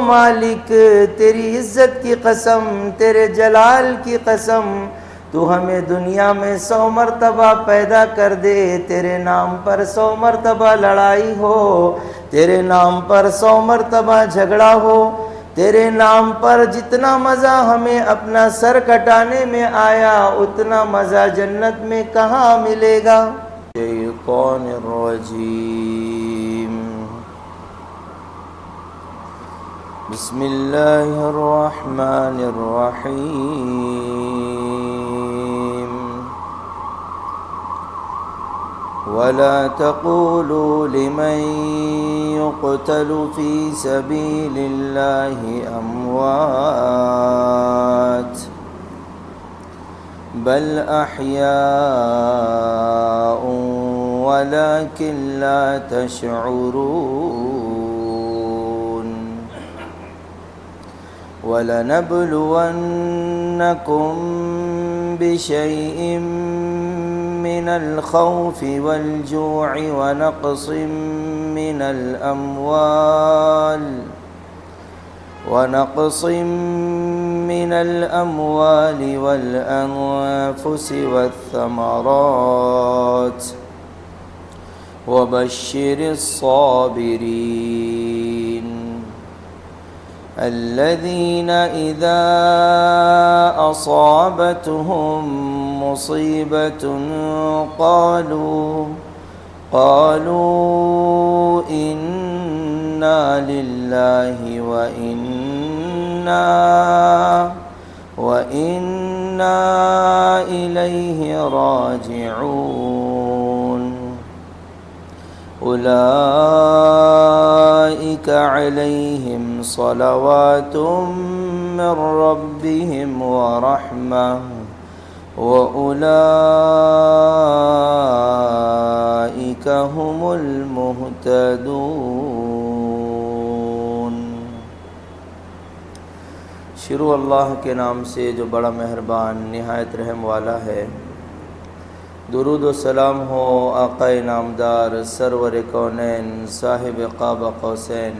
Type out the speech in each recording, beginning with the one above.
مالک تیری عزت کی قسم، تیرے جلال کی قسم، تو ہمیں دنیا میں 100 مرتبہ پیدا کر دے، تیرے نام پر 100 مرتبہ لڑائی ہو، تیرے نام پر 100 مرتبہ جھگڑا ہو، تیرے نام پر جتنا مزہ ہمیں اپنا سر کٹانے میں آیا اتنا مزہ جنت میں کہاں ملے گا۔ شیطان الرجیم، بسم اللہ الرحمن الرحیم، ولا تقولوا لمن يقتل في سبيل الله أموات بل أحياء ولكن لا تشعرون ولنبلونكم بشيء من الخوف والجوع ونقص من الأموال والأنفس والثمرات وبشر الصابرين الذين إذا أصابتهم مصيبة قالوا إنا لله وإنا إليه راجعون أولئك عليهم صلوات من ربهم ورحمة وأولئك هم المهتدون۔ شروع اللہ کے نام سے جو بڑا مہربان نہایت رحم والا ہے۔ درود و سلام ہو آقا نامدار سرور کونین صاحب قاب قوسین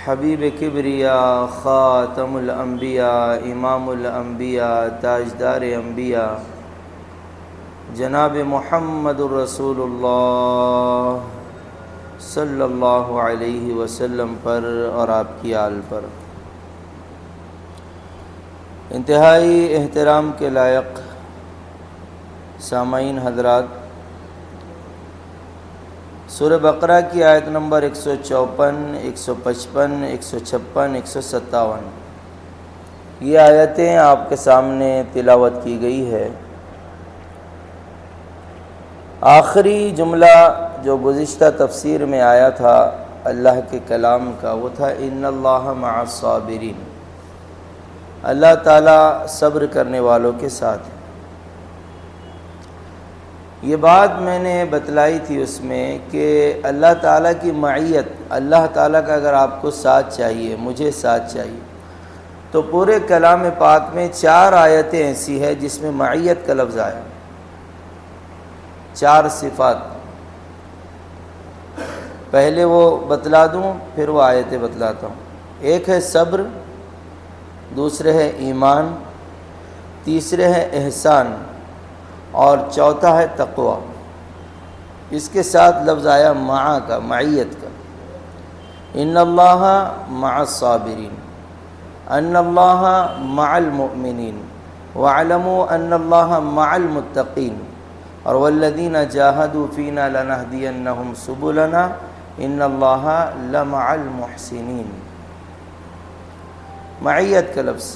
حبیب کبریا خاتم الانبیاء امام الانبیاء تاجدار انبیاء جناب محمد الرسول اللہ صلی اللہ علیہ وسلم پر اور آپ کی آل پر۔ انتہائی احترام کے لائق سامعین حضرات، سورہ بقرہ کی آیت نمبر 154، 155، 156، 157 یہ آیتیں آپ کے سامنے تلاوت کی گئی ہے۔ آخری جملہ جو گزشتہ تفسیر میں آیا تھا اللہ کے کلام کا وہ تھا ان اللہ مع الصابرین، اللہ تعالیٰ صبر کرنے والوں کے ساتھ ہے۔ یہ بات میں نے بتلائی تھی اس میں کہ اللہ تعالیٰ کی معیت، اللہ تعالیٰ کا اگر آپ کو ساتھ چاہیے، مجھے ساتھ چاہیے، تو پورے کلام پاک میں 4 آیتیں ایسی ہیں جس میں معیت کا لفظ آیا، 4 صفات۔ پہلے وہ بتلا دوں پھر وہ آیتیں بتلاتا ہوں۔ ایک ہے صبر، دوسرے ہے ایمان، تیسرے ہے احسان اور چوتھا ہے تقوی۔ اس کے ساتھ لفظ آیا مع کا، معیت کا، ان اللہ مع الصابرین، ان اللہ مع المؤمنین، واعلموا ان اللہ مع المتقین، اور والذین جاہدوا فینا لنہدینہم سبلنا ان اللہ لمع المحسنین۔ معیت کا لفظ۔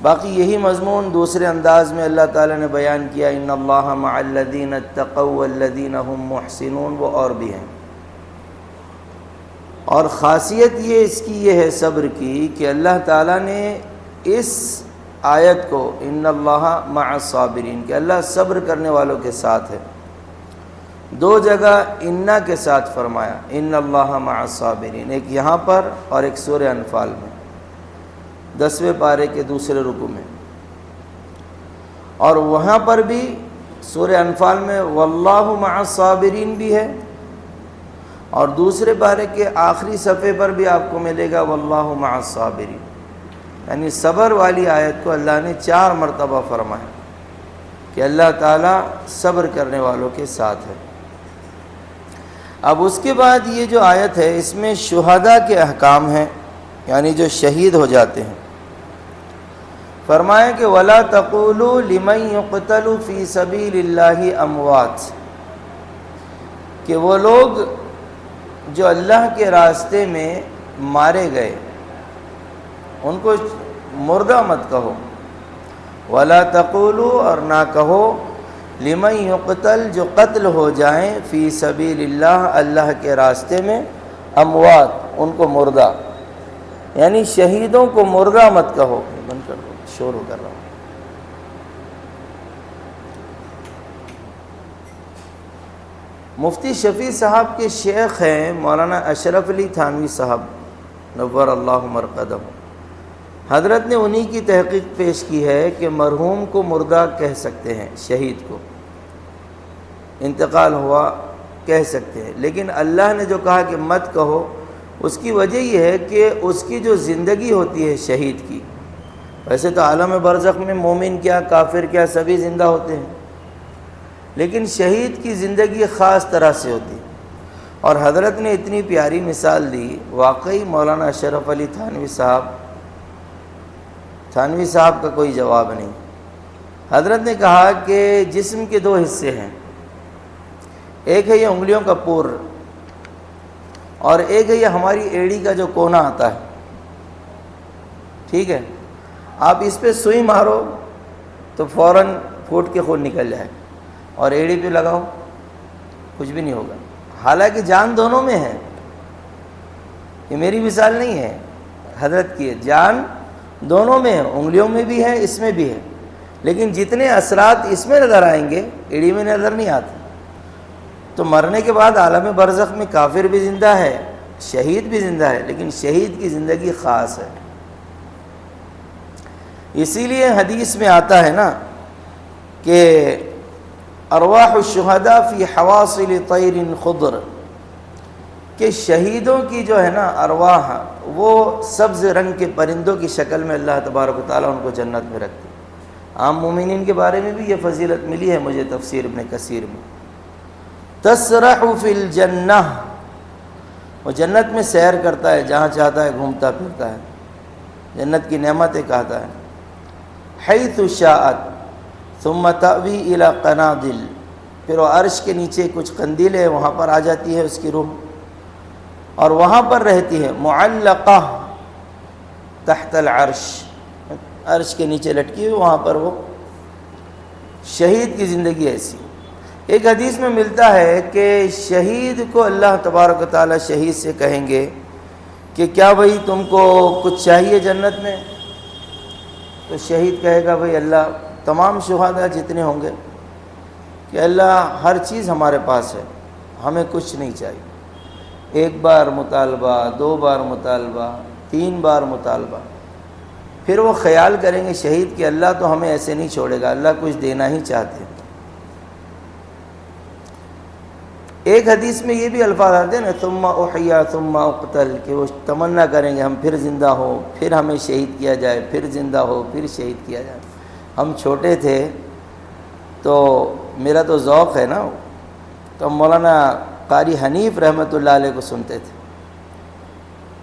باقی یہی مضمون دوسرے انداز میں اللہ تعالیٰ نے بیان کیا، ان اللہ مع الذین اتقوا والذین هم محسنون، وہ اور بھی ہیں۔ اور خاصیت اس کی یہ ہے صبر کی کہ اللہ تعالیٰ نے اس آیت کو ان اللہ مع الصابرین کہ اللہ صبر کرنے والوں کے ساتھ ہے، 2 جگہ انا کے ساتھ فرمایا، ان اللہ مع الصابرین، ایک یہاں پر اور ایک سورہ انفال میں 10ویں پارے کے دوسرے رکوع میں، اور وہاں پر بھی سورہ انفال میں واللہ مع الصابرین بھی ہے، اور دوسرے بارے کے آخری صفحے پر بھی آپ کو ملے گا واللہ مع الصابرین، یعنی صبر والی آیت کو اللہ نے 4 مرتبہ فرمایا کہ اللہ تعالیٰ صبر کرنے والوں کے ساتھ ہے۔ اب اس کے بعد یہ جو آیت ہے اس میں شہداء کے احکام ہیں، یعنی جو شہید ہو جاتے ہیں۔ فرمایا کہ وَلَا تَقُولُوا لِمَنْ يُقْتَلُ فِي سَبِيلِ اللَّهِ اموات، کہ وہ لوگ جو اللہ کے راستے میں مارے گئے ان کو مردہ مت کہو، وَلَا تَقُولُوا، اور نہ کہو، لِمَنْ يُقْتَلْ، جو قتل ہو جائیں، فی سبیل اللہ، اللہ کے راستے میں، اموات، ان کو مردہ، یعنی شہیدوں کو مردہ مت کہو۔ بند کر دو، شور کر رہا ہوں۔ مفتی شفیع صاحب کے شیخ ہیں مولانا اشرف علی تھانوی صاحب نور اللہ مرقدہم، حضرت نے انہی کی تحقیق پیش کی ہے کہ مرحوم کو مردہ کہہ سکتے ہیں، شہید کو انتقال ہوا کہہ سکتے ہیں، لیکن اللہ نے جو کہا کہ مت کہو، اس کی وجہ یہ ہے کہ اس کی جو زندگی ہوتی ہے شہید کی، ویسے تو عالم برزخ میں مومن کیا کافر کیا سبھی زندہ ہوتے ہیں، لیکن شہید کی زندگی خاص طرح سے ہوتی ہے، اور حضرت نے اتنی پیاری مثال دی، واقعی مولانا اشرف علی تھانوی صاحب کا کوئی جواب نہیں۔ حضرت نے کہا کہ جسم کے 2 حصے ہیں، ایک ہے یہ انگلیوں کا پور، اور ایک ہے یہ ہماری ایڑی کا جو کونا آتا ہے، ٹھیک ہے، آپ اس پہ سوئی مارو تو فوراً پھوٹ کے خون نکل جائے، اور ایڑی پہ لگاؤ کچھ بھی نہیں ہوگا، حالانکہ جان دونوں میں ہے، یہ میری مثال نہیں ہے، حضرت کی ہے، جان دونوں میں ہے، انگلیوں میں بھی ہے اس میں بھی ہے، لیکن جتنے اثرات اس میں نظر آئیں گے ایڑی میں نظر نہیں آتے۔ تو مرنے کے بعد عالم برزخ میں کافر بھی زندہ ہے، شہید بھی زندہ ہے، لیکن شہید کی زندگی خاص ہے۔ اسی لیے حدیث میں آتا ہے نا کہ ارواح الشہداء فی حواصل طیر خضر، کہ شہیدوں کی جو ہے نا ارواح وہ سبز رنگ کے پرندوں کی شکل میں اللہ تبارک و تعالیٰ ان کو جنت میں رکھتے ہیں۔ عام مومنین کے بارے میں بھی یہ فضیلت ملی ہے مجھے تفسیر ابن کثیر میں، تسرح فی الجنہ، وہ جنت میں سیر کرتا ہے، جہاں چاہتا ہے گھومتا پھرتا ہے، جنت کی نعمتیں کہتا ہے۔ حیث شاءت ثم تأوی الی قنادل، پھر وہ عرش کے نیچے کچھ قندیل ہے وہاں پر آ جاتی ہے اس کی روح، اور وہاں پر رہتی ہے، معلقہ تحت العرش، عرش کے نیچے لٹکی ہوئی، وہاں پر وہ شہید کی زندگی ایسی۔ ایک حدیث میں ملتا ہے کہ شہید کو اللہ تبارک و تعالیٰ شہید سے کہیں گے کہ کیا بھئی تم کو کچھ چاہیے جنت میں؟ تو شہید کہے گا بھئی اللہ، تمام شہداء جتنے ہوں گے کہ اللہ ہر چیز ہمارے پاس ہے، ہمیں کچھ نہیں چاہیے۔ 1 بار مطالبہ، 2 بار مطالبہ، 3 بار مطالبہ، پھر وہ خیال کریں گے شہید کہ اللہ تو ہمیں ایسے نہیں چھوڑے گا، اللہ کچھ دینا ہی چاہتے ہیں۔ ایک حدیث میں یہ بھی الفاظ آتے ہیں نا ثم احیا ثم اقتل، کہ وہ تمنا کریں گے ہم پھر زندہ ہو، پھر ہمیں شہید کیا جائے، پھر زندہ ہو، پھر شہید کیا جائے۔ ہم چھوٹے تھے تو میرا تو ذوق ہے نا، تو مولانا قاری حنیف رحمۃ اللہ علیہ کو سنتے تھے،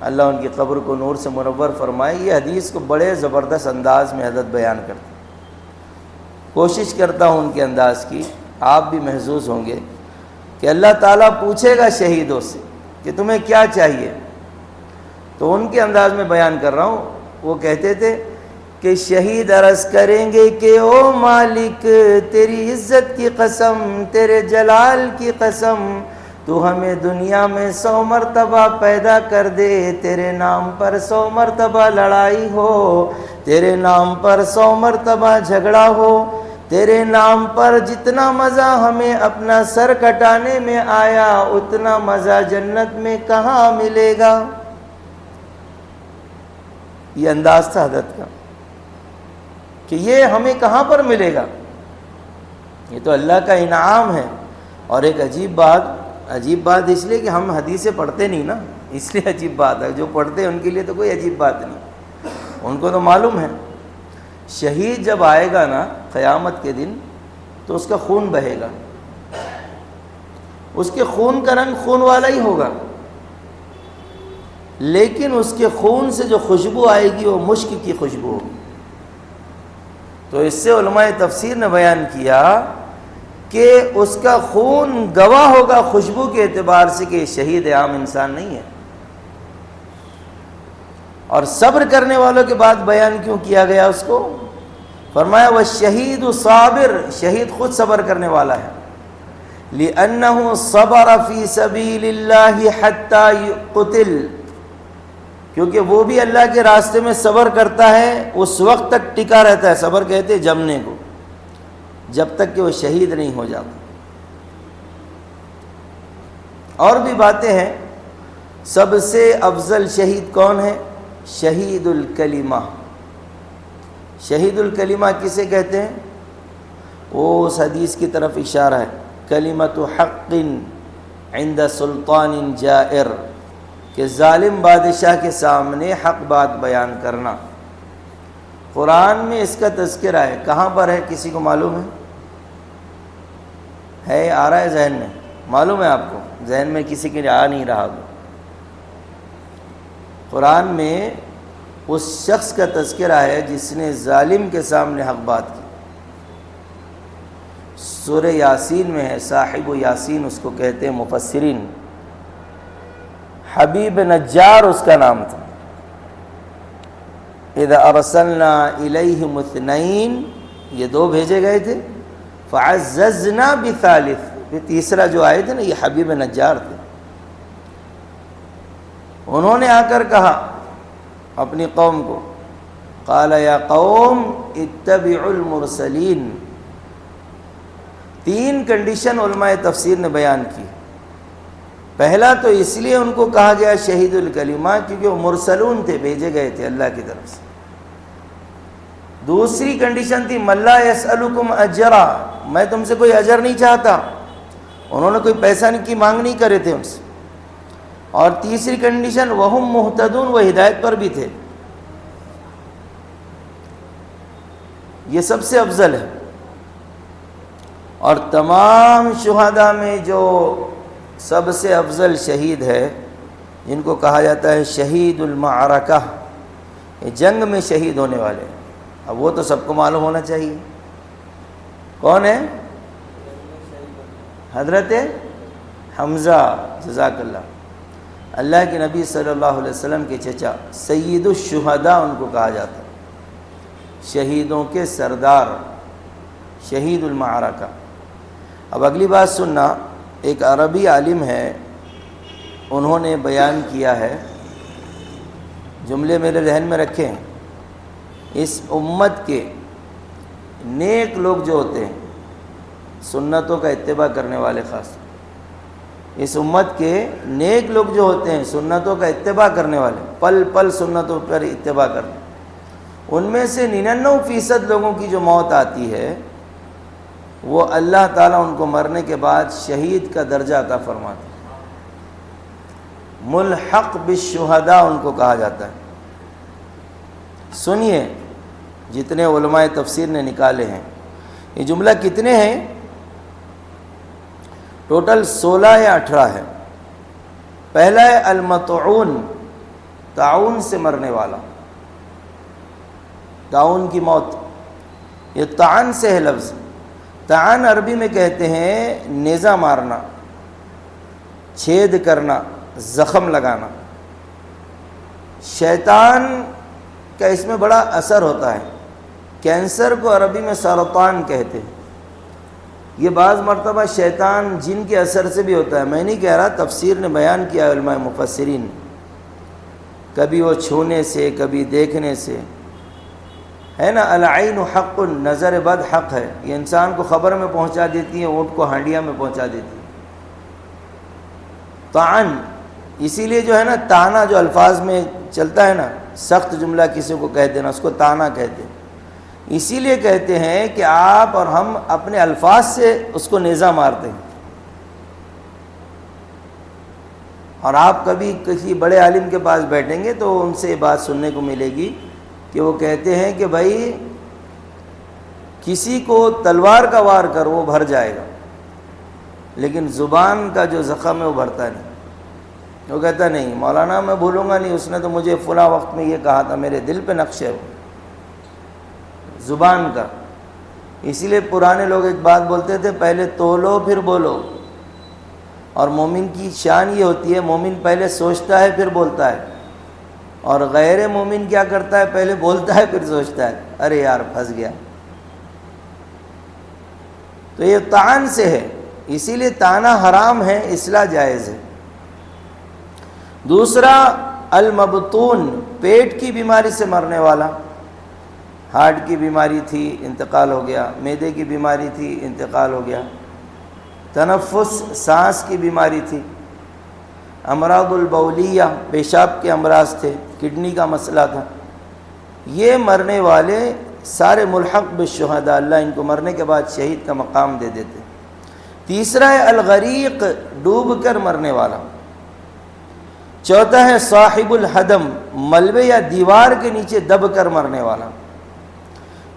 اللہ ان کی قبر کو نور سے منور فرمائے۔ یہ حدیث کو بڑے زبردست انداز میں حضرت بیان کرتے، کوشش کرتا ہوں ان کے انداز کی، آپ بھی محظوظ ہوں گے کہ اللہ تعالیٰ پوچھے گا شہیدوں سے کہ تمہیں کیا چاہیے، تو ان کے انداز میں بیان کر رہا ہوں۔ وہ کہتے تھے کہ شہید عرض کریں گے کہ او مالک، تیری عزت کی قسم، تیرے جلال کی قسم، تو ہمیں دنیا میں 100 مرتبہ پیدا کر دے، تیرے نام پر 100 مرتبہ لڑائی ہو، تیرے نام پر 100 مرتبہ جھگڑا ہو، تیرے نام پر جتنا مزہ ہمیں اپنا سر کٹانے میں آیا اتنا مزہ جنت میں کہاں ملے گا۔ یہ انداز تھا حضرت کا کہ یہ ہمیں کہاں پر ملے گا، یہ تو اللہ کا انعام ہے۔ اور ایک عجیب بات، عجیب بات اس لیے کہ ہم حدیثیں پڑھتے نہیں نا، اس لیے عجیب بات ہے. جو پڑھتے ہیں ان کے لیے تو کوئی عجیب بات نہیں، ان کو تو معلوم ہے. شہید جب آئے گا نا قیامت کے دن تو اس کا خون بہے گا، اس کے خون کا رنگ خون والا ہی ہوگا، لیکن اس کے خون سے جو خوشبو آئے گی وہ مشک کی خوشبو ہوگی. تو اس سے علماء تفسیر نے بیان کیا کہ اس کا خون گواہ ہوگا خوشبو کے اعتبار سے کہ شہید عام انسان نہیں ہے. اور صبر کرنے والوں کے بعد بیان کیوں کیا گیا اس کو؟ فرمایا والشہید صابر، شہید خود صبر کرنے والا ہے. لِأَنَّهُ صَبَرَ فِي سَبِيلِ اللَّهِ حَتَّى قُتِلَ، کیونکہ وہ بھی اللہ کے راستے میں صبر کرتا ہے، اس وقت تک ٹکا رہتا ہے. صبر کہتے ہیں جمنے کو، جب تک کہ وہ شہید نہیں ہو جاتا. اور بھی باتیں ہیں. سب سے افضل شہید کون ہے؟ شہید الکلمہ. شہید الکلمہ کسے کہتے ہیں؟ وہ اس حدیث کی طرف اشارہ ہے، کلمۃ حق عند سلطان جائر، کہ ظالم بادشاہ کے سامنے حق بات بیان کرنا. قرآن میں اس کا تذکرہ ہے. کہاں پر ہے کسی کو معلوم ہے؟ آ رہا ہے ذہن میں؟ معلوم ہے آپ کو؟ ذہن میں کسی کے آ نہیں رہا ہو. قرآن میں اس شخص کا تذکرہ ہے جس نے ظالم کے سامنے حق بات کی. سورہ یاسین میں ہے، صاحب و یاسین اس کو کہتے ہیں مفسرین. حبیب نجار اس کا نام تھا. اذا ارسلنا الیہم اثنین، یہ دو بھیجے گئے تھے. فعززنا بثالث، یہ تیسرا جو آئے تھے نا یہ حبیب نجار تھے. انہوں نے آ کر کہا اپنی قوم کو، قال یا قوم اتبعوا المرسلین. 3 کنڈیشن علماء تفسیر نے بیان کی. پہلا تو اس لیے ان کو کہا گیا شہید الکلمہ کیونکہ وہ مرسلون تھے، بھیجے گئے تھے اللہ کی طرف سے. دوسری کنڈیشن تھی من لا یسألکم اجرا، میں تم سے کوئی اجر نہیں چاہتا. انہوں نے کوئی پیسہ کی مانگ نہیں کرے تھے ان سے. اور تیسری کنڈیشن وہم مہتدون، وہ ہدایت پر بھی تھے. یہ سب سے افضل ہے. اور تمام شہداء میں جو سب سے افضل شہید ہے جن کو کہا جاتا ہے شہید المعرکہ، یہ جنگ میں شہید ہونے والے. اب وہ تو سب کو معلوم ہونا چاہیے کون ہے؟ حضرت حمزہ، جزاک اللہ. اللہ کے نبی صلی اللہ علیہ وسلم کے چچا، سید الشہداء ان کو کہا جاتا ہے، شہیدوں کے سردار، شہید المعرکہ. اب اگلی بات سننا. ایک عربی عالم ہے، انہوں نے بیان کیا ہے، جملے میرے ذہن میں رکھیں. اس امت کے نیک لوگ جو ہوتے ہیں، سنتوں کا اتباع کرنے والے، خاص اس امت کے نیک لوگ جو ہوتے ہیں سنتوں کا اتباع کرنے والے، پل پل سنتوں پر اتباع کرنے، ان میں سے 99% لوگوں کی جو موت آتی ہے وہ اللہ تعالیٰ ان کو مرنے کے بعد شہید کا درجہ عطا فرماتا ہے. ملحق بالشہداء ان کو کہا جاتا ہے. سنیے جتنے علماء تفسیر نے نکالے ہیں. یہ جملہ کتنے ہیں؟ ٹوٹل 16 یا 18 ہے. پہلا ہے المطعون، طاعون سے مرنے والا، طاعون کی موت. یہ طعن سے ہے لفظ. طعن عربی میں کہتے ہیں نیزہ مارنا، چھید کرنا، زخم لگانا. شیطان کا اس میں بڑا اثر ہوتا ہے. کینسر کو عربی میں سرطان کہتے ہیں. یہ بعض مرتبہ شیطان جن کے اثر سے بھی ہوتا ہے. میں نہیں کہہ رہا، تفسیر نے بیان کیا علماء مفسرین، کبھی وہ چھونے سے، کبھی دیکھنے سے. ہے نا، العین حق، نظر بد حق ہے. یہ انسان کو خبر میں پہنچا دیتی ہے، اونٹ کو ہانڈیا میں پہنچا دیتی ہے. طعن اسی لیے جو ہے نا، تانا جو الفاظ میں چلتا ہے نا، سخت جملہ کسی کو کہہ دینا، اس کو تانا کہتے ہیں. اسی لیے کہتے ہیں کہ آپ اور ہم اپنے الفاظ سے اس کو نیزہ مارتے ہیں. اور آپ کبھی کسی بڑے عالم کے پاس بیٹھیں گے تو ان سے یہ بات سننے کو ملے گی کہ وہ کہتے ہیں کہ بھائی کسی کو تلوار کا وار کر وہ بھر جائے گا، لیکن زبان کا جو زخم ہے وہ بھرتا نہیں۔ وہ کہتا نہیں مولانا میں بھولوں گا نہیں، اس نے تو مجھے فلاں وقت میں یہ کہا تھا، میرے دل پہ نقش ہے وہ زبان کا۔ اسی لیے پرانے لوگ ایک بات بولتے تھے، پہلے تولو پھر بولو۔ اور مومن کی شان یہ ہوتی ہے، مومن پہلے سوچتا ہے پھر بولتا ہے، اور غیر مومن کیا کرتا ہے، پہلے بولتا ہے پھر سوچتا ہے ارے یار پھنس گیا۔ تو یہ طعن سے ہے، اسی لیے طعنہ حرام ہے، اصلاح جائز ہے۔ دوسرا المبتون، پیٹ کی بیماری سے مرنے والا، ہارٹ کی بیماری تھی انتقال ہو گیا، معدے کی بیماری تھی انتقال ہو گیا، تنفس سانس کی بیماری تھی، امراض البولیہ پیشاب کے امراض تھے، کڈنی کا مسئلہ تھا، یہ مرنے والے سارے ملحق بالشہداء، اللہ ان کو مرنے کے بعد شہید کا مقام دے دیتے۔ تیسرا ہے الغریق، ڈوب کر مرنے والا۔ چوتھا ہے صاحب الحدم، ملبے یا دیوار کے نیچے دب کر مرنے والا۔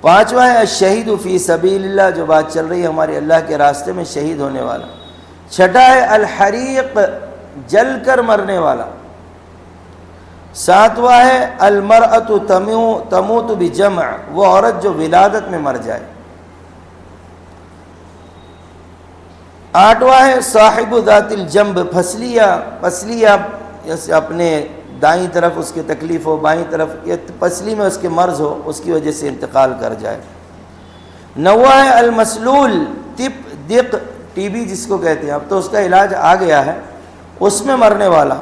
پانچواں ہے الشہید فی سبیل اللہ، جو بات چل رہی ہے ہمارے اللہ کے راستے میں شہید ہونے والا۔ چھٹا ہے الحریق، جل کر مرنے والا۔ ساتواں ہے المرأۃ تموت بجمع، وہ عورت جو ولادت میں مر جائے۔ آٹھواں ہے صاحب ذات الجنب، پسلی یا اپنے دائیں طرف اس کی تکلیف ہو، بائیں طرف یا پسلی میں اس کے مرض ہو، اس کی وجہ سے انتقال کر جائے۔ نواں ہے المسلول، دق ٹی بی جس کو کہتے ہیں، اب تو اس کا علاج آ گیا ہے، اس میں مرنے والا۔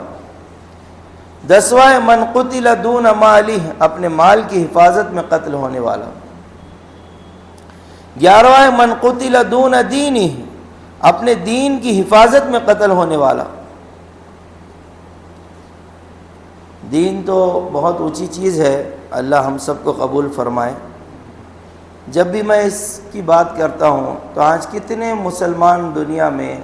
دسواں ہے من قتل دون مالہ، اپنے مال کی حفاظت میں قتل ہونے والا۔ گیارہواں ہے من قتل دون دینہ، اپنے دین کی حفاظت میں قتل ہونے والا۔ دین تو بہت اونچی چیز ہے، اللہ ہم سب کو قبول فرمائے۔ جب بھی میں اس کی بات کرتا ہوں تو آج کتنے مسلمان دنیا میں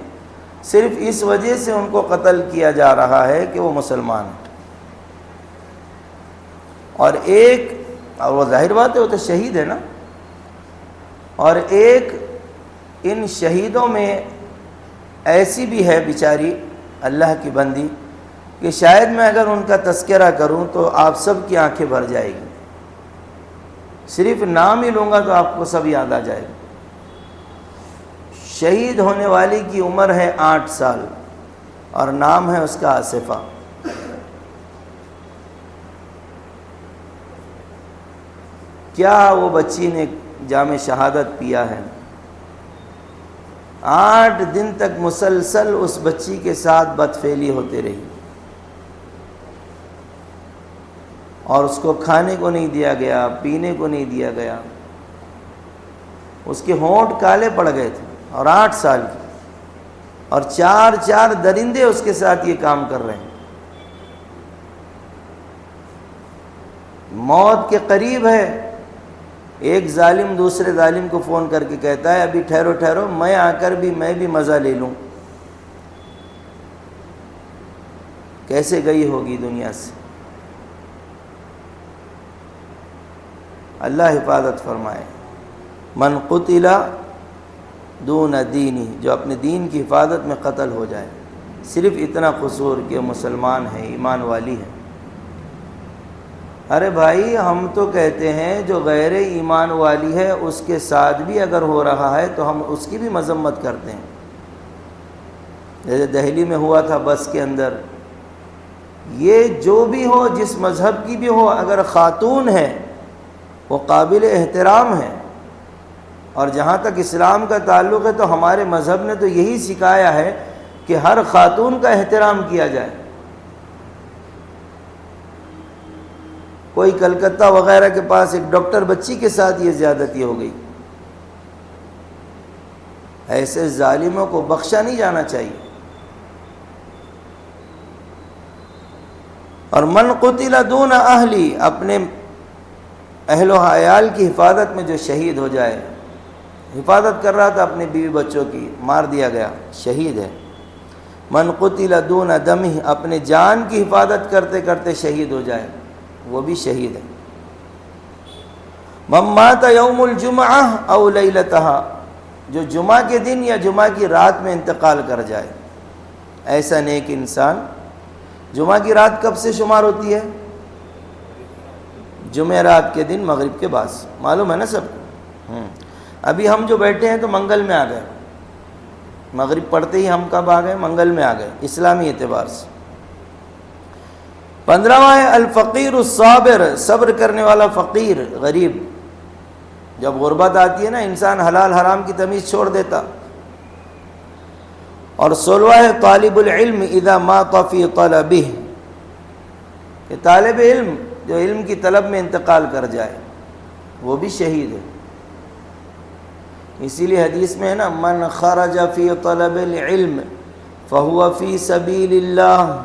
صرف اس وجہ سے ان کو قتل کیا جا رہا ہے کہ وہ مسلمان ہیں، اور وہ ظاہر بات ہے وہ تو شہید ہے نا، اور ایک ان شہیدوں میں ایسی بھی ہے بیچاری اللہ کی بندی کہ شاید میں اگر ان کا تذکرہ کروں تو آپ سب کی آنکھیں بھر جائے گی، صرف نام ہی لوں گا تو آپ کو سب یاد آ جائے گا۔ شہید ہونے والی کی عمر ہے 8 سال اور نام ہے اس کا آصفہ۔ کیا وہ بچی نے جام شہادت پیا ہے، 8 دن تک مسلسل اس بچی کے ساتھ بدفعلی ہوتے رہی، اور اس کو کھانے کو نہیں دیا گیا، پینے کو نہیں دیا گیا، اس کے ہونٹ کالے پڑ گئے تھے، اور 8 سال کی، اور 4 درندے اس کے ساتھ یہ کام کر رہے ہیں۔ موت کے قریب ہے، ایک ظالم دوسرے ظالم کو فون کر کے کہتا ہے ابھی ٹھہرو میں آ کر بھی میں بھی مزہ لے لوں۔ کیسے گئی ہوگی دنیا سے، اللہ حفاظت فرمائے۔ من قتل دون دینی، جو اپنے دین کی حفاظت میں قتل ہو جائے، صرف اتنا قصور کہ مسلمان ہے، ایمان والی ہے۔ ارے بھائی ہم تو کہتے ہیں جو غیر ایمان والی ہے اس کے ساتھ بھی اگر ہو رہا ہے تو ہم اس کی بھی مذمت کرتے ہیں۔ جیسے دہلی میں ہوا تھا بس کے اندر، یہ جو بھی ہو جس مذہب کی بھی ہو، اگر خاتون ہے وہ قابل احترام ہے، اور جہاں تک اسلام کا تعلق ہے تو ہمارے مذہب نے تو یہی سکھایا ہے کہ ہر خاتون کا احترام کیا جائے۔ کوئی کلکتہ وغیرہ کے پاس ایک ڈاکٹر بچی کے ساتھ یہ زیادتی ہو گئی، ایسے ظالموں کو بخشا نہیں جانا چاہیے۔ اور من قتل دون اہلی، اپنے اہل و عیال کی حفاظت میں جو شہید ہو جائے، حفاظت کر رہا تھا اپنے بیوی بچوں کی، مار دیا گیا، شہید ہے۔ من قتل دون دمہ، اپنے جان کی حفاظت کرتے کرتے شہید ہو جائے وہ بھی شہید ہے۔ من مات یوم الجمعہ او لیلتہا، جو جمعہ کے دن یا جمعہ کی رات میں انتقال کر جائے، ایسا نیک انسان۔ جمعہ کی رات کب سے شمار ہوتی ہے؟ جمعرات کے دن مغرب کے بعد، معلوم ہے نا سب کو؟ ابھی ہم جو بیٹھے ہیں تو منگل میں آ گئے، مغرب پڑھتے ہی ہم کب آ گئے؟ منگل میں آ گئے اسلامی اعتبار سے۔ 15واں ہے الفقیر الصابر، صبر کرنے والا فقیر، غریب۔ جب غربت آتی ہے نا انسان حلال حرام کی تمیز چھوڑ دیتا۔ اور 16واں ہے طالب العلم اذا مات فی طلبہ، کہ طالب علم جو علم کی طلب میں انتقال کر جائے وہ بھی شہید ہے۔ اسی لیے حدیث میں ہے نا من خرج فی طلب العلم فہو فی سبیل اللہ،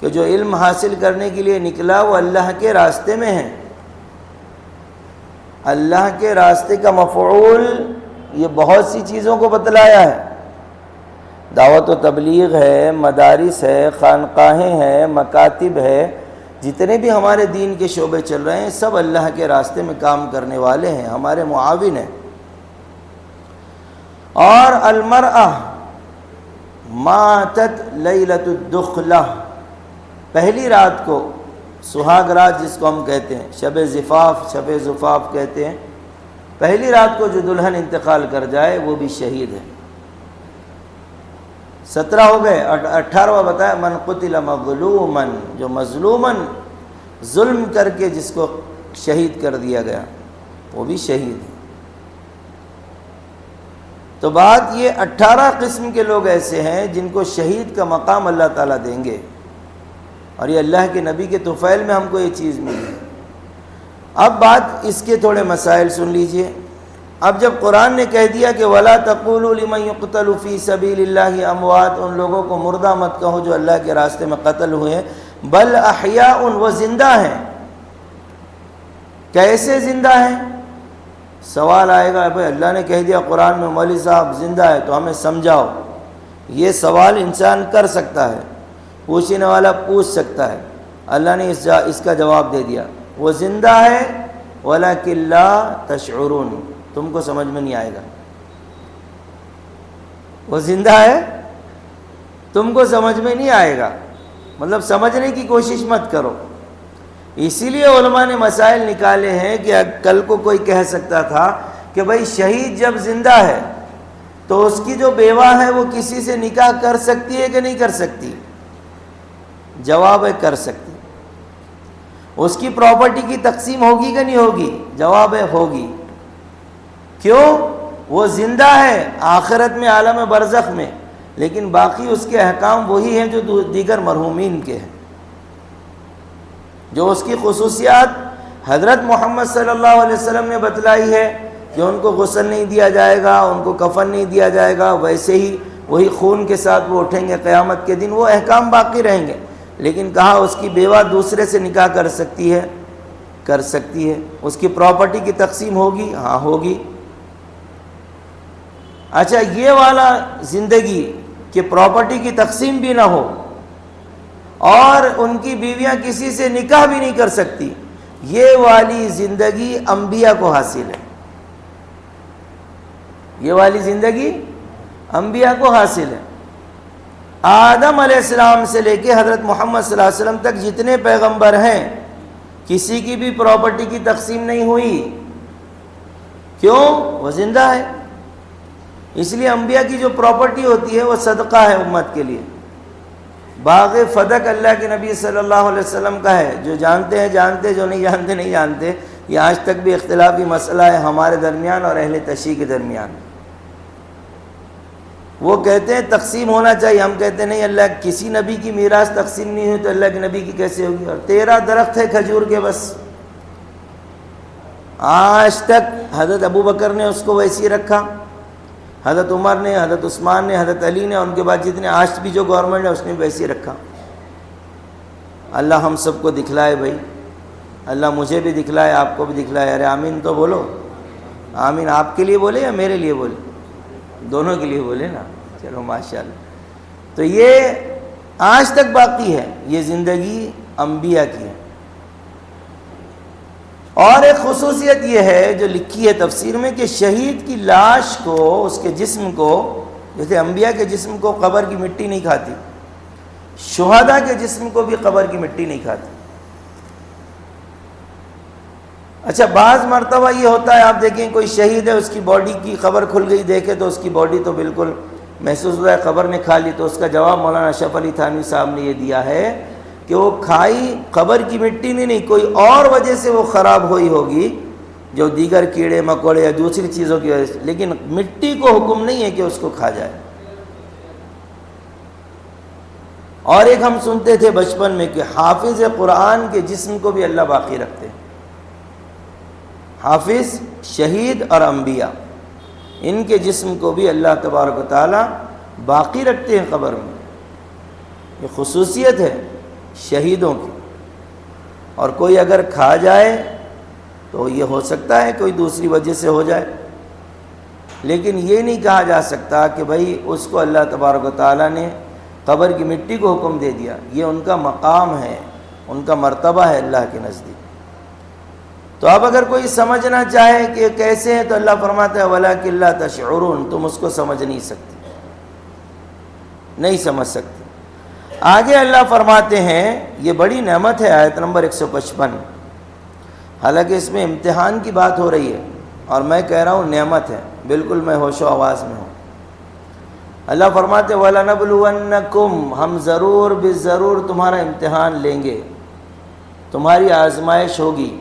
کہ جو علم حاصل کرنے کے لیے نکلا وہ اللہ کے راستے میں ہے۔ اللہ کے راستے کا مفعول یہ بہت سی چیزوں کو بتلایا ہے، دعوت و تبلیغ ہے، مدارس ہے، خانقاہیں ہیں، مکاتب ہے، جتنے بھی ہمارے دین کے شعبے چل رہے ہیں سب اللہ کے راستے میں کام کرنے والے ہیں، ہمارے معاون ہیں۔ اور المرأہ ماتت لیلۃ الدخلہ، پہلی رات کو، سہاگ رات جس کو ہم کہتے ہیں، شب زفاف، شب زفاف کہتے ہیں، پہلی رات کو جو دلہن انتقال کر جائے وہ بھی شہید ہے۔ 17 ہو گئے۔ 18واں بتایا من قتل مظلوما، جو مظلوماً ظلم کر کے جس کو شہید کر دیا گیا وہ بھی شہید ہے۔ تو بات یہ 18 قسم کے لوگ ایسے ہیں جن کو شہید کا مقام اللہ تعالیٰ دیں گے، اور یہ اللہ کے نبی کے طفیل میں ہم کو یہ چیز ملی ہے۔ اب بات اس کے تھوڑے مسائل سن لیجئے۔ اب جب قرآن نے کہہ دیا کہ وَلَا تَقُولُوا لِمَنْ يُقْتَلُ فِي سَبِيلِ اللَّهِ اموات، ان لوگوں کو مردہ مت کہو جو اللہ کے راستے میں قتل ہوئے ہیں، بل احیاء، وہ زندہ ہیں۔ کیسے زندہ ہیں؟ سوال آئے گا، بھائی اللہ نے کہہ دیا قرآن میں مولوی صاحب زندہ ہے تو ہمیں سمجھاؤ۔ یہ سوال انسان کر سکتا ہے، پوچھنے والا پوچھ سکتا ہے۔ اللہ نے اس کا جواب دے دیا، وہ زندہ ہے وَلَكِنْ لَا تَشْعُرُونَ، تم کو سمجھ میں نہیں آئے گا۔ وہ زندہ ہے، تم کو سمجھ میں نہیں آئے گا، مطلب سمجھنے کی کوشش مت کرو۔ اسی لیے علماء نے مسائل نکالے ہیں کہ کل کو کوئی کہہ سکتا تھا کہ بھائی شہید جب زندہ ہے تو اس کی جو بیوہ ہے وہ کسی سے نکاح کر سکتی ہے کہ نہیں کر سکتی؟ جواب ہے کر سکتی۔ اس کی پراپرٹی کی تقسیم ہوگی کہ نہیں ہوگی؟ جواب ہے ہوگی۔ کیوں؟ وہ زندہ ہے آخرت میں، عالم برزخ میں، لیکن باقی اس کے احکام وہی ہیں جو دیگر مرحومین کے ہیں۔ جو اس کی خصوصیات حضرت محمد صلی اللہ علیہ وسلم نے بتلائی ہے کہ ان کو غسل نہیں دیا جائے گا، ان کو کفن نہیں دیا جائے گا، ویسے ہی وہی خون کے ساتھ وہ اٹھیں گے قیامت کے دن، وہ احکام باقی رہیں گے۔ لیکن کہا اس کی بیوہ دوسرے سے نکاح کر سکتی ہے، کر سکتی ہے۔ اس کی پراپرٹی کی تقسیم ہوگی؟ ہاں ہوگی۔ اچھا، یہ والا زندگی کہ پراپرٹی کی تقسیم بھی نہ ہو اور ان کی بیویاں کسی سے نکاح بھی نہیں کر سکتی، یہ والی زندگی انبیاء کو حاصل ہے۔ یہ والی زندگی انبیاء کو حاصل ہے۔ آدم علیہ السلام سے لے کے حضرت محمد صلی اللہ علیہ وسلم تک جتنے پیغمبر ہیں کسی کی بھی پراپرٹی کی تقسیم نہیں ہوئی۔ کیوں؟ وہ زندہ ہے۔ اس لیے انبیاء کی جو پراپرٹی ہوتی ہے وہ صدقہ ہے امت کے لیے۔ باغ فدق اللہ کے نبی صلی اللہ علیہ وسلم کا ہے، جو جانتے ہیں جانتے، جو نہیں جانتے نہیں جانتے۔ یہ آج تک بھی اختلافی مسئلہ ہے ہمارے درمیان اور اہل تشیع کے درمیان۔ وہ کہتے ہیں تقسیم ہونا چاہیے، ہم کہتے ہیں نہیں، اللہ کسی نبی کی میراث تقسیم نہیں ہوئی تو اللہ کے نبی کی کیسے ہوگی؟ اور 13 درخت ہے کھجور کے، بس آج تک حضرت ابو بکر نے اس کو ویسی رکھا، حضرت عمر نے، حضرت عثمان نے، حضرت علی نے، ان کے بعد جتنے آج بھی جو گورنمنٹ ہے اس نے ویسے رکھا۔ اللہ ہم سب کو دکھلائے بھائی، اللہ مجھے بھی دکھلائے، آپ کو بھی دکھلائے۔ ارے آمین تو بولو، آمین آپ کے لیے بولے یا میرے لیے بولے؟ دونوں کے لیے بولے نا، چلو ماشاءاللہ۔ تو یہ آج تک باقی ہے، یہ زندگی انبیاء کی ہے۔ اور ایک خصوصیت یہ ہے جو لکھی ہے تفسیر میں کہ شہید کی لاش کو، اس کے جسم کو، جیسے انبیاء کے جسم کو قبر کی مٹی نہیں کھاتی، شہداء کے جسم کو بھی قبر کی مٹی نہیں کھاتی۔ اچھا، بعض مرتبہ یہ ہوتا ہے، آپ دیکھیں کوئی شہید ہے، اس کی باڈی کی قبر کھل گئی، دیکھے تو اس کی باڈی تو بالکل محسوس ہوا ہے قبر نے کھا لی، تو اس کا جواب مولانا اشرف علی تھانوی صاحب نے یہ دیا ہے کہ وہ کھائی قبر کی مٹی نہیں، کوئی اور وجہ سے وہ خراب ہوئی ہوگی، جو دیگر کیڑے مکوڑے یا دوسری چیزوں کی وجہ سے، لیکن مٹی کو حکم نہیں ہے کہ اس کو کھا جائے۔ اور ایک ہم سنتے تھے بچپن میں کہ حافظ قرآن کے جسم کو بھی اللہ باقی رکھتے ہیں۔ حافظ، شہید اور انبیاء، ان کے جسم کو بھی اللہ تبارک و تعالی باقی رکھتے ہیں قبر میں۔ یہ خصوصیت ہے شہیدوں کی۔ اور کوئی اگر کھا جائے تو یہ ہو سکتا ہے کوئی دوسری وجہ سے ہو جائے، لیکن یہ نہیں کہا جا سکتا کہ بھائی اس کو اللہ تبارک و تعالی نے قبر کی مٹی کو حکم دے دیا۔ یہ ان کا مقام ہے، ان کا مرتبہ ہے اللہ کے نزدیک۔ تو اب اگر کوئی سمجھنا چاہے کہ کیسے ہیں، تو اللہ فرماتا ہے وَلَٰكِن لَا تَشْعُرُونَ، تم اس کو سمجھ نہیں سکتے، نہیں سمجھ سکتے۔ آگے اللہ فرماتے ہیں، یہ بڑی نعمت ہے، آیت نمبر 155، حالانکہ اس میں امتحان کی بات ہو رہی ہے اور میں کہہ رہا ہوں نعمت ہے، بالکل میں ہوش و آواز میں ہوں۔ اللہ فرماتے ہیں وَلَنَبْلُوَنَّكُمْ، ہم ضرور بالضرور تمہارا امتحان لیں گے، تمہاری آزمائش ہوگی،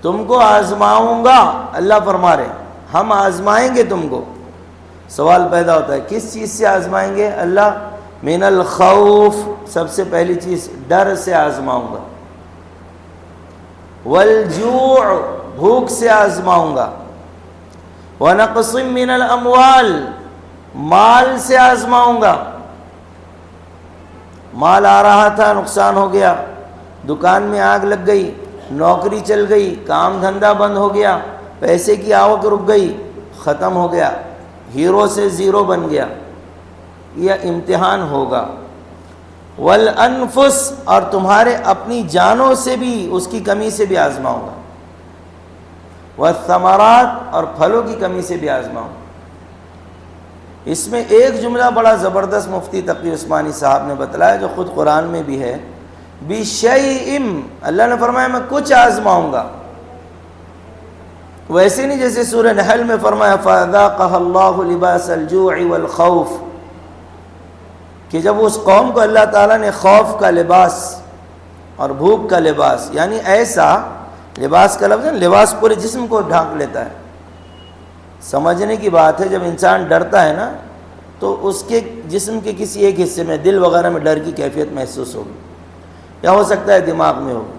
تم کو آزماؤں گا، اللہ فرما رہے ہیں ہم آزمائیں گے تم کو۔ سوال پیدا ہوتا ہے کس چیز سے آزمائیں گے اللہ؟ من الخوف، سب سے پہلی چیز ڈر سے آزماؤں گا، والجوع، بھوک سے آزماؤں گا، ونقص من الاموال، مال سے آزماؤں گا۔ مال آ رہا تھا، نقصان ہو گیا، دکان میں آگ لگ گئی، نوکری چل گئی، کام دھندا بند ہو گیا، پیسے کی آوک رک گئی، ختم ہو گیا، ہیرو سے زیرو بن گیا، یہ امتحان ہوگا۔ والانفس، اور تمہارے اپنی جانوں سے بھی، اس کی کمی سے بھی آزماؤں گا۔ والثمرات، اور پھلوں کی کمی سے بھی آزماؤں گا۔ اس میں ایک جملہ بڑا زبردست مفتی تقی عثمانی صاحب نے بتلایا، جو خود قرآن میں بھی ہے، بِشَيْءٍ، اللہ نے فرمایا میں کچھ آزماؤں گا، ویسے نہیں جیسے سورہ نحل میں فرمایا فَأَذَاقَهَا اللَّهُ لِبَاسَ الْجُوعِ وَالْخَوْفِ، کہ جب اس قوم کو اللہ تعالیٰ نے خوف کا لباس اور بھوک کا لباس، یعنی ایسا لباس کا لفظ ہے، لباس پورے جسم کو ڈھانک لیتا ہے۔ سمجھنے کی بات ہے، جب انسان ڈرتا ہے نا تو اس کے جسم کے کسی ایک حصے میں، دل وغیرہ میں ڈر کی کیفیت محسوس ہوگی، یا ہو سکتا ہے دماغ میں ہوگی۔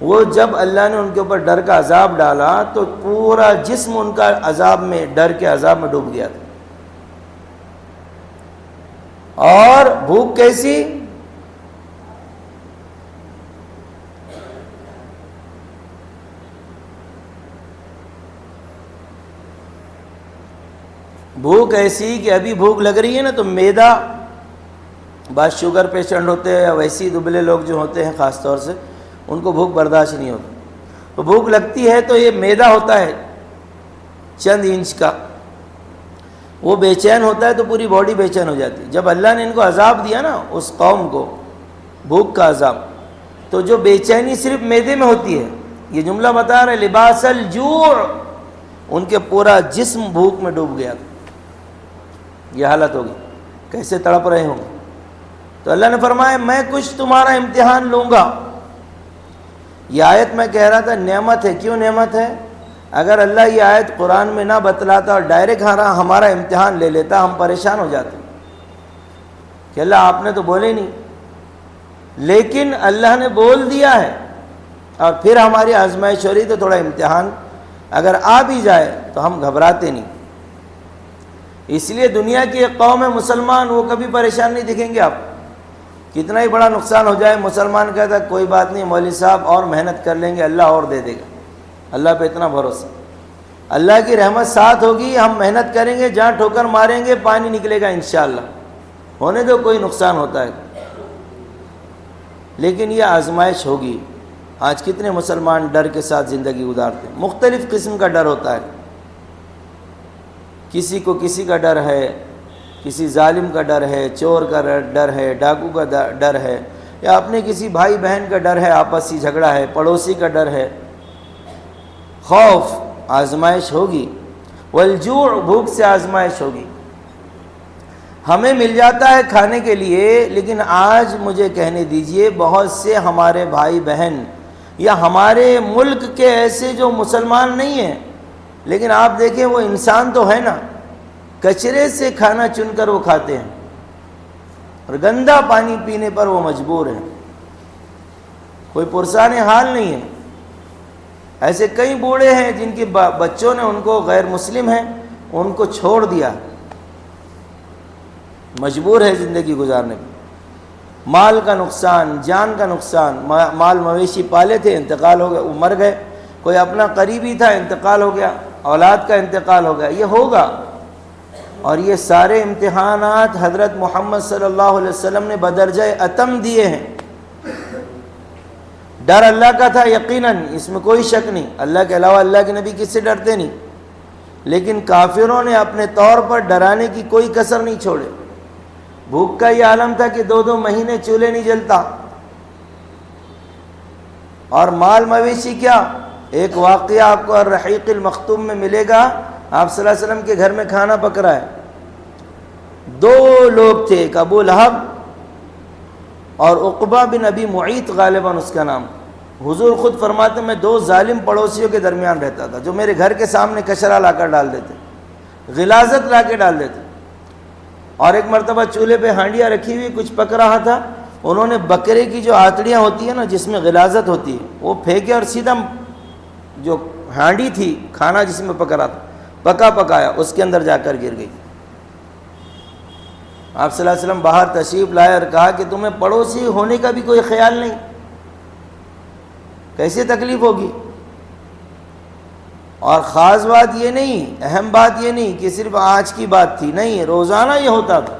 وہ جب اللہ نے ان کے اوپر ڈر کا عذاب ڈالا تو پورا جسم ان کا عذاب میں، ڈر کے عذاب میں ڈوب گیا تھا۔ اور بھوک کیسی؟ بھوک ایسی کہ ابھی بھوک لگ رہی ہے نا تو میدا، بعض شوگر پیشنٹ ہوتے ہیں یا ویسی دبلے لوگ جو ہوتے ہیں خاص طور سے، ان کو بھوک برداشت نہیں ہوتی، تو بھوک لگتی ہے تو یہ میدا ہوتا ہے چند انچ کا، وہ بے چین ہوتا ہے تو پوری باڈی بے چین ہو جاتی ہے۔ جب اللہ نے ان کو عذاب دیا نا، اس قوم کو بھوک کا عذاب، تو جو بے چینی صرف میدے میں ہوتی ہے، یہ جملہ بتا رہے لباس الجوع، ان کے پورا جسم بھوک میں ڈوب گیا تھا، یہ حالت ہوگی، کیسے تڑپ رہے ہوں گے۔ تو اللہ نے فرمایا میں کچھ تمہارا امتحان لوں گا۔ یہ آیت میں کہہ رہا تھا نعمت ہے، کیوں نعمت ہے؟ اگر اللہ یہ آیت قرآن میں نہ بتلاتا اور ڈائریکٹ ہمارا امتحان لے لیتا، ہم پریشان ہو جاتے کہ اللہ آپ نے تو بولے نہیں، لیکن اللہ نے بول دیا ہے، اور پھر ہماری آزمائش ہو رہی تو تھوڑا امتحان اگر آ بھی جائے تو ہم گھبراتے نہیں۔ اس لیے دنیا کی ایک قوم ہے مسلمان، وہ کبھی پریشان نہیں دکھیں گے آپ، کتنا ہی بڑا نقصان ہو جائے مسلمان کہتا ہے کوئی بات نہیں مولوی صاحب اور محنت کر لیں گے، اللہ اور دے دے گا، اللہ پہ اتنا بھروسہ، اللہ کی رحمت ساتھ ہوگی، ہم محنت کریں گے، جہاں ٹھوکر ماریں گے پانی نکلے گا انشاءاللہ۔ ہونے دو کوئی نقصان ہوتا ہے، لیکن یہ آزمائش ہوگی۔ آج کتنے مسلمان ڈر کے ساتھ زندگی گزارتے ہیں، مختلف قسم کا ڈر ہوتا ہے، کسی کو کسی کا ڈر ہے، کسی ظالم کا ڈر ہے، چور کا ڈر ہے، ڈاکو کا ڈر ہے، یا اپنے کسی بھائی بہن کا ڈر ہے، آپسی جھگڑا ہے، پڑوسی کا ڈر ہے۔ خوف آزمائش ہوگی، والجوع بھوک سے آزمائش ہوگی۔ ہمیں مل جاتا ہے کھانے کے لیے، لیکن آج مجھے کہنے دیجئے بہت سے ہمارے بھائی بہن یا ہمارے ملک کے ایسے جو مسلمان نہیں ہیں، لیکن آپ دیکھیں وہ انسان تو ہے نا، کچرے سے کھانا چن کر وہ کھاتے ہیں اور گندا پانی پینے پر وہ مجبور ہیں، کوئی پرسان حال نہیں ہے۔ ایسے کئی بوڑھے ہیں جن کے بچوں نے ان کو غیر مسلم ہیں ان کو چھوڑ دیا، مجبور ہے زندگی گزارنے میں۔ مال کا نقصان، جان کا نقصان، مال مویشی پالے تھے انتقال ہو گیا، وہ مر گئے، کوئی اپنا قریبی تھا انتقال ہو گیا، اولاد کا انتقال ہو گیا، یہ ہوگا۔ اور یہ سارے امتحانات حضرت محمد صلی اللہ علیہ وسلم نے بدرجہ اتم دیے ہیں۔ ڈر اللہ کا تھا یقیناً، اس میں کوئی شک نہیں، اللہ کے علاوہ اللہ کے نبی کس سے ڈرتے نہیں، لیکن کافروں نے اپنے طور پر ڈرانے کی کوئی کسر نہیں چھوڑے۔ بھوک کا یہ عالم تھا کہ 2 مہینے چولہے نہیں جلتا، اور مال مویشی کیا، ایک واقعہ آپ کو الرحیق المختوم میں ملے گا، آپ صلی اللہ علیہ وسلم کے گھر میں کھانا پک رہا ہے، 2 لوگ تھے، ایک ابو لہب اور عقبہ بن ابی معیط غالباً اس کا نام۔ حضور خود فرماتے میں 2 ظالم پڑوسیوں کے درمیان رہتا تھا جو میرے گھر کے سامنے کچرا لا کر ڈال دیتے، غلاظت لا کے ڈال دیتے۔ اور ایک مرتبہ چولہے پہ ہانڈیاں رکھی ہوئی کچھ پک رہا تھا، انہوں نے بکرے کی جو آتڑیاں ہوتی ہیں نا جس میں غلاظت ہوتی ہے وہ پھینکے اور سیدھا جو ہانڈی تھی کھانا جس میں پک رہا تھا پکایا اس کے اندر جا کر گر گئی۔ آپ صلی اللہ علیہ وسلم باہر تشریف لائے اور کہا کہ تمہیں پڑوسی ہونے کا بھی کوئی خیال نہیں، کیسے تکلیف ہوگی؟ اور خاص بات یہ نہیں، اہم بات یہ نہیں کہ صرف آج کی بات تھی، نہیں، روزانہ یہ ہوتا تھا۔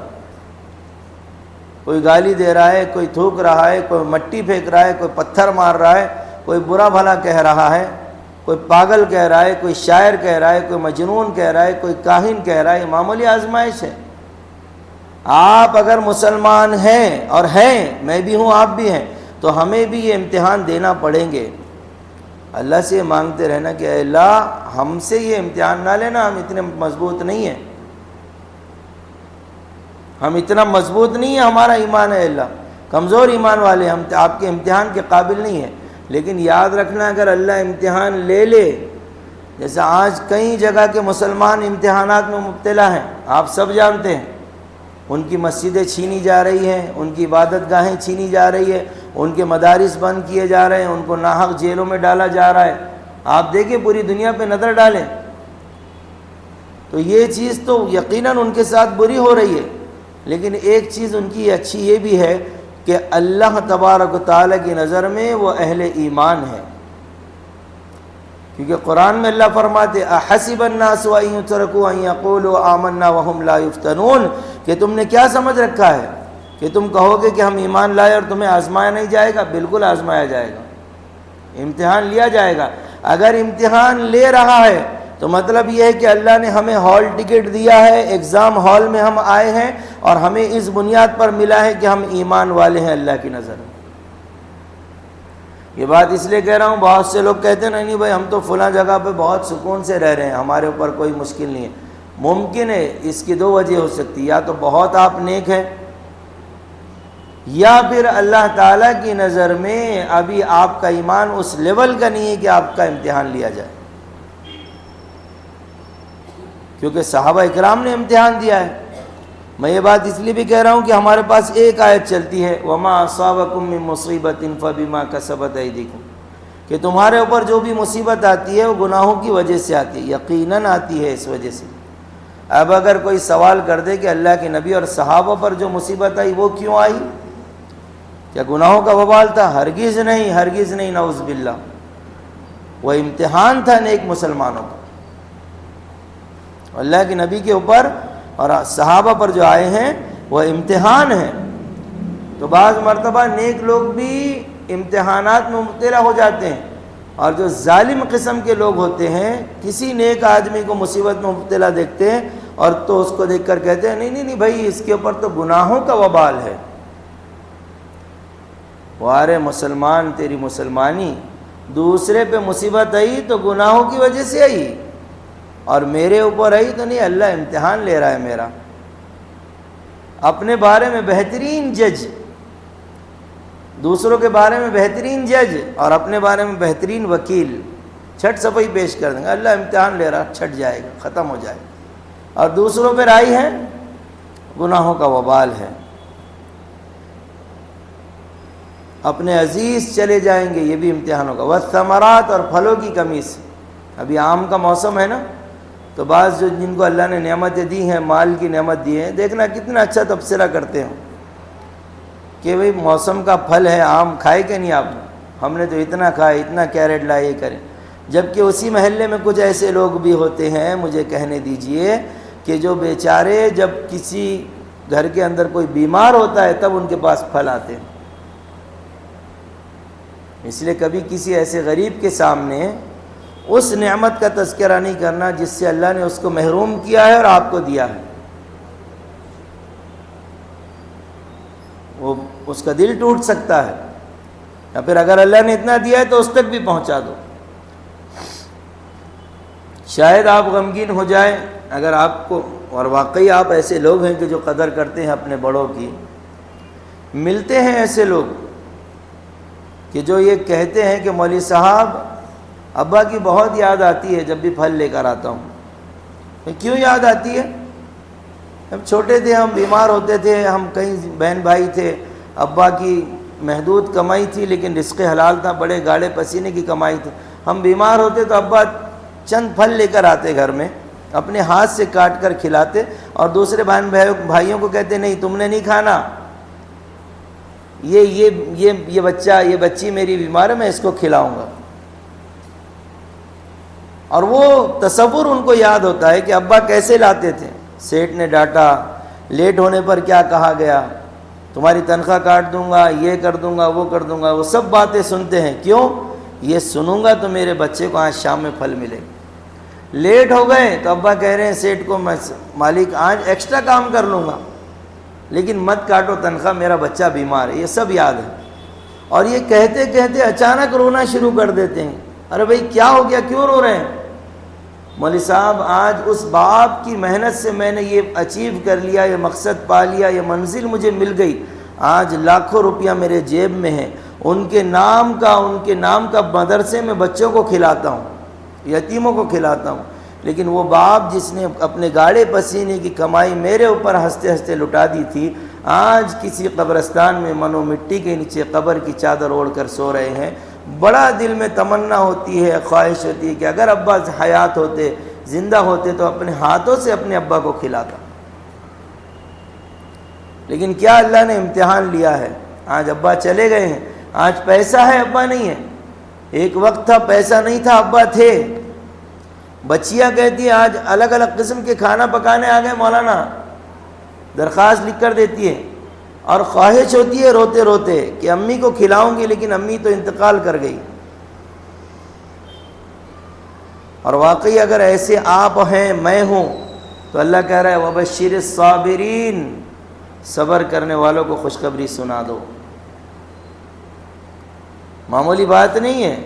کوئی گالی دے رہا ہے، کوئی تھوک رہا ہے، کوئی مٹی پھینک رہا ہے، کوئی پتھر مار رہا ہے، کوئی برا بھلا کہہ رہا ہے، کوئی پاگل کہہ رہا ہے، کوئی شاعر کہہ رہا ہے، کوئی مجنون کہہ رہا ہے، کوئی کاہن کہہ رہا ہے، یہ معمولی آزمائش ہے۔ آپ اگر مسلمان ہیں اور ہیں، میں بھی ہوں آپ بھی ہیں، تو ہمیں بھی یہ امتحان دینا پڑیں گے۔ اللہ سے مانگتے رہنا کہ اے اللہ ہم سے یہ امتحان نہ لینا، ہم اتنے مضبوط نہیں ہیں، ہم اتنا مضبوط نہیں ہیں، ہمارا ایمان ہے اللہ، کمزور ایمان والے ہم، آپ کے امتحان کے قابل نہیں ہیں۔ لیکن یاد رکھنا اگر اللہ امتحان لے لے، جیسے آج کئی جگہ کے مسلمان امتحانات میں مبتلا ہیں، آپ سب جانتے ہیں، ان کی مسجدیں چھینی جا رہی ہیں، ان کی عبادت گاہیں چھینی جا رہی ہے، ان کے مدارس بند کیے جا رہے ہیں، ان کو ناحق جیلوں میں ڈالا جا رہا ہے۔ آپ دیکھیں پوری دنیا پہ نظر ڈالیں تو یہ چیز تو یقیناً ان کے ساتھ بری ہو رہی ہے، لیکن ایک چیز ان کی اچھی یہ بھی ہے کہ اللہ تبارک و تعالیٰ کی نظر میں وہ اہل ایمان ہے، کیونکہ قرآن میں اللہ فرماتے احسب الناس ان یترکوا ان یقولوا آمنا وهم لا یفتنون، کہ تم نے کیا سمجھ رکھا ہے کہ تم کہو گے کہ ہم ایمان لائے اور تمہیں آزمایا نہیں جائے گا؟ بالکل آزمایا جائے گا، امتحان لیا جائے گا۔ اگر امتحان لے رہا ہے تو مطلب یہ ہے کہ اللہ نے ہمیں ہال ٹکٹ دیا ہے، ایگزام ہال میں ہم آئے ہیں اور ہمیں اس بنیاد پر ملا ہے کہ ہم ایمان والے ہیں اللہ کی نظر میں۔ یہ بات اس لیے کہہ رہا ہوں، بہت سے لوگ کہتے ہیں نہیں بھائی ہم تو فلاں جگہ پہ بہت سکون سے رہ رہے ہیں، ہمارے اوپر کوئی مشکل نہیں ہے۔ ممکن ہے، اس کی 2 وجہ ہو سکتی ہے، یا تو بہت آپ نیک ہیں، یا پھر اللہ تعالیٰ کی نظر میں ابھی آپ کا ایمان اس لیول کا نہیں ہے کہ آپ کا امتحان لیا جائے، کیونکہ صحابہ اکرام نے امتحان دیا ہے۔ میں یہ بات اس لیے بھی کہہ رہا ہوں کہ ہمارے پاس ایک آیت چلتی ہے وَمَا أَصَابَكُم مِّن مُّصِيبَةٍ فَبِمَا كَسَبَتْ أَيْدِيكُم، کہ تمہارے اوپر جو بھی مصیبت آتی ہے وہ گناہوں کی وجہ سے آتی ہے، یقیناً آتی ہے اس وجہ سے۔ اب اگر کوئی سوال کر دے کہ اللہ کے نبی اور صحابہ پر جو مصیبت آئی وہ کیوں آئی، کیا گناہوں کا وبال تھا؟ ہرگز نہیں، ہرگز نہیں، نعوذ باللہ، وہ امتحان تھا نیک مسلمانوں کا۔ اللہ کے نبی کے اوپر اور صحابہ پر جو آئے ہیں وہ امتحان ہے۔ تو بعض مرتبہ نیک لوگ بھی امتحانات میں مبتلا ہو جاتے ہیں، اور جو ظالم قسم کے لوگ ہوتے ہیں کسی نیک آدمی کو مصیبت میں مبتلا دیکھتے ہیں اور تو اس کو دیکھ کر کہتے ہیں نہیں بھائی اس کے اوپر تو گناہوں کا وبال ہے۔ وارے مسلمان تیری مسلمانی، دوسرے پہ مصیبت آئی تو گناہوں کی وجہ سے آئی، اور میرے اوپر آئی تو نہیں، اللہ امتحان لے رہا ہے میرا۔ اپنے بارے میں بہترین جج، دوسروں کے بارے میں بہترین جج، اور اپنے بارے میں بہترین وکیل، چھٹ صفائی پیش کر دیں گے، اللہ امتحان لے رہا، چھٹ جائے گا، ختم ہو جائے گا، اور دوسروں پہ رائی ہے گناہوں کا وبال ہے۔ اپنے عزیز چلے جائیں گے، یہ بھی امتحان ہوگا۔ والثمرات، اور پھلوں کی کمی سے، ابھی آم کا موسم ہے نا، تو بعض جن کو اللہ نے نعمتیں دی ہیں، مال کی نعمت دی ہے، دیکھنا کتنا اچھا تبصرہ کرتے ہیں کہ بھئی موسم کا پھل ہے، آم کھائے کہ نہیں آپ نے؟ ہم نے تو اتنا کھائے، اتنا کیرٹ لائے، یہ کریں۔ جبکہ اسی محلے میں کچھ ایسے لوگ بھی ہوتے ہیں، مجھے کہنے دیجئے، کہ جو بیچارے جب کسی گھر کے اندر کوئی بیمار ہوتا ہے تب ان کے پاس پھل آتے ہیں۔ اس لیے کبھی کسی ایسے غریب کے سامنے اس نعمت کا تذکرہ نہیں کرنا جس سے اللہ نے اس کو محروم کیا ہے اور آپ کو دیا ہے، وہ اس کا دل ٹوٹ سکتا ہے، یا پھر اگر اللہ نے اتنا دیا ہے تو اس تک بھی پہنچا دو۔ شاید آپ غمگین ہو جائیں اگر آپ کو، اور واقعی آپ ایسے لوگ ہیں کہ جو قدر کرتے ہیں اپنے بڑوں کی، ملتے ہیں ایسے لوگ کہ جو یہ کہتے ہیں کہ مولوی صاحب ابا کی بہت یاد آتی ہے جب بھی پھل لے کر آتا ہوں۔ کیوں یاد آتی ہے؟ جب چھوٹے تھے ہم بیمار ہوتے تھے، ہم کہیں بہن بھائی تھے، ابا کی محدود کمائی تھی لیکن رزق حلال تھا، بڑے گاڑے پسینے کی کمائی تھی، ہم بیمار ہوتے تو ابا چند پھل لے کر آتے گھر میں، اپنے ہاتھ سے کاٹ کر کھلاتے، اور دوسرے بہن بھائیوں کو کہتے نہیں تم نے نہیں کھانا، یہ بچہ، یہ بچی میری بیمار ہے، میں اس کو کھلاؤں گا۔ اور وہ تصور ان کو یاد ہوتا ہے کہ ابا کیسے لاتے تھے، سیٹ نے ڈانٹا، لیٹ ہونے پر کیا کہا گیا، تمہاری تنخواہ کاٹ دوں گا، یہ کر دوں گا، وہ کر دوں گا، وہ سب باتیں سنتے ہیں۔ کیوں؟ یہ سنوں گا تو میرے بچے کو آج شام میں پھل ملے۔ لیٹ ہو گئے تو ابا کہہ رہے ہیں سیٹ کو، میں مالک آج ایکسٹرا کام کر لوں گا لیکن مت کاٹو تنخواہ، میرا بچہ بیمار ہے۔ یہ سب یاد ہے، اور یہ کہتے کہتے اچانک رونا شروع کر دیتے ہیں۔ ارے بھائی کیا ہو گیا، کیوں رو رہے ہیں؟ مولوی صاحب آج اس باپ کی محنت سے میں نے یہ اچیو کر لیا، یہ مقصد پا لیا، یہ منزل مجھے مل گئی، آج لاکھوں روپیہ میرے جیب میں ہے، ان کے نام کا مدرسے میں بچوں کو کھلاتا ہوں، یتیموں کو کھلاتا ہوں، لیکن وہ باپ جس نے اپنے گاڑے پسینے کی کمائی میرے اوپر ہنستے ہنستے لٹا دی تھی، آج کسی قبرستان میں منو مٹی کے نیچے قبر کی چادر اوڑھ کر سو رہے ہیں۔ بڑا دل میں تمنا ہوتی ہے، خواہش ہوتی ہے کہ اگر ابا حیات ہوتے، زندہ ہوتے تو اپنے ہاتھوں سے اپنے ابا کو کھلاتا۔ لیکن کیا اللہ نے امتحان لیا ہے، آج ابا چلے گئے ہیں، آج پیسہ ہے ابا نہیں ہے، ایک وقت تھا پیسہ نہیں تھا ابا تھے۔ بچیاں کہتی ہیں آج الگ الگ قسم کے کھانا پکانے آ گئے مولانا، درخواست لکھ کر دیتی ہے، اور خواہش ہوتی ہے روتے روتے کہ امی کو کھلاؤں گی لیکن امی تو انتقال کر گئی۔ اور واقعی اگر ایسے آپ ہیں، میں ہوں، تو اللہ کہہ رہا ہے وَبَشِّرِ الصَّابِرِينَ، صبر کرنے والوں کو خوشخبری سنا دو۔ معمولی بات نہیں ہے،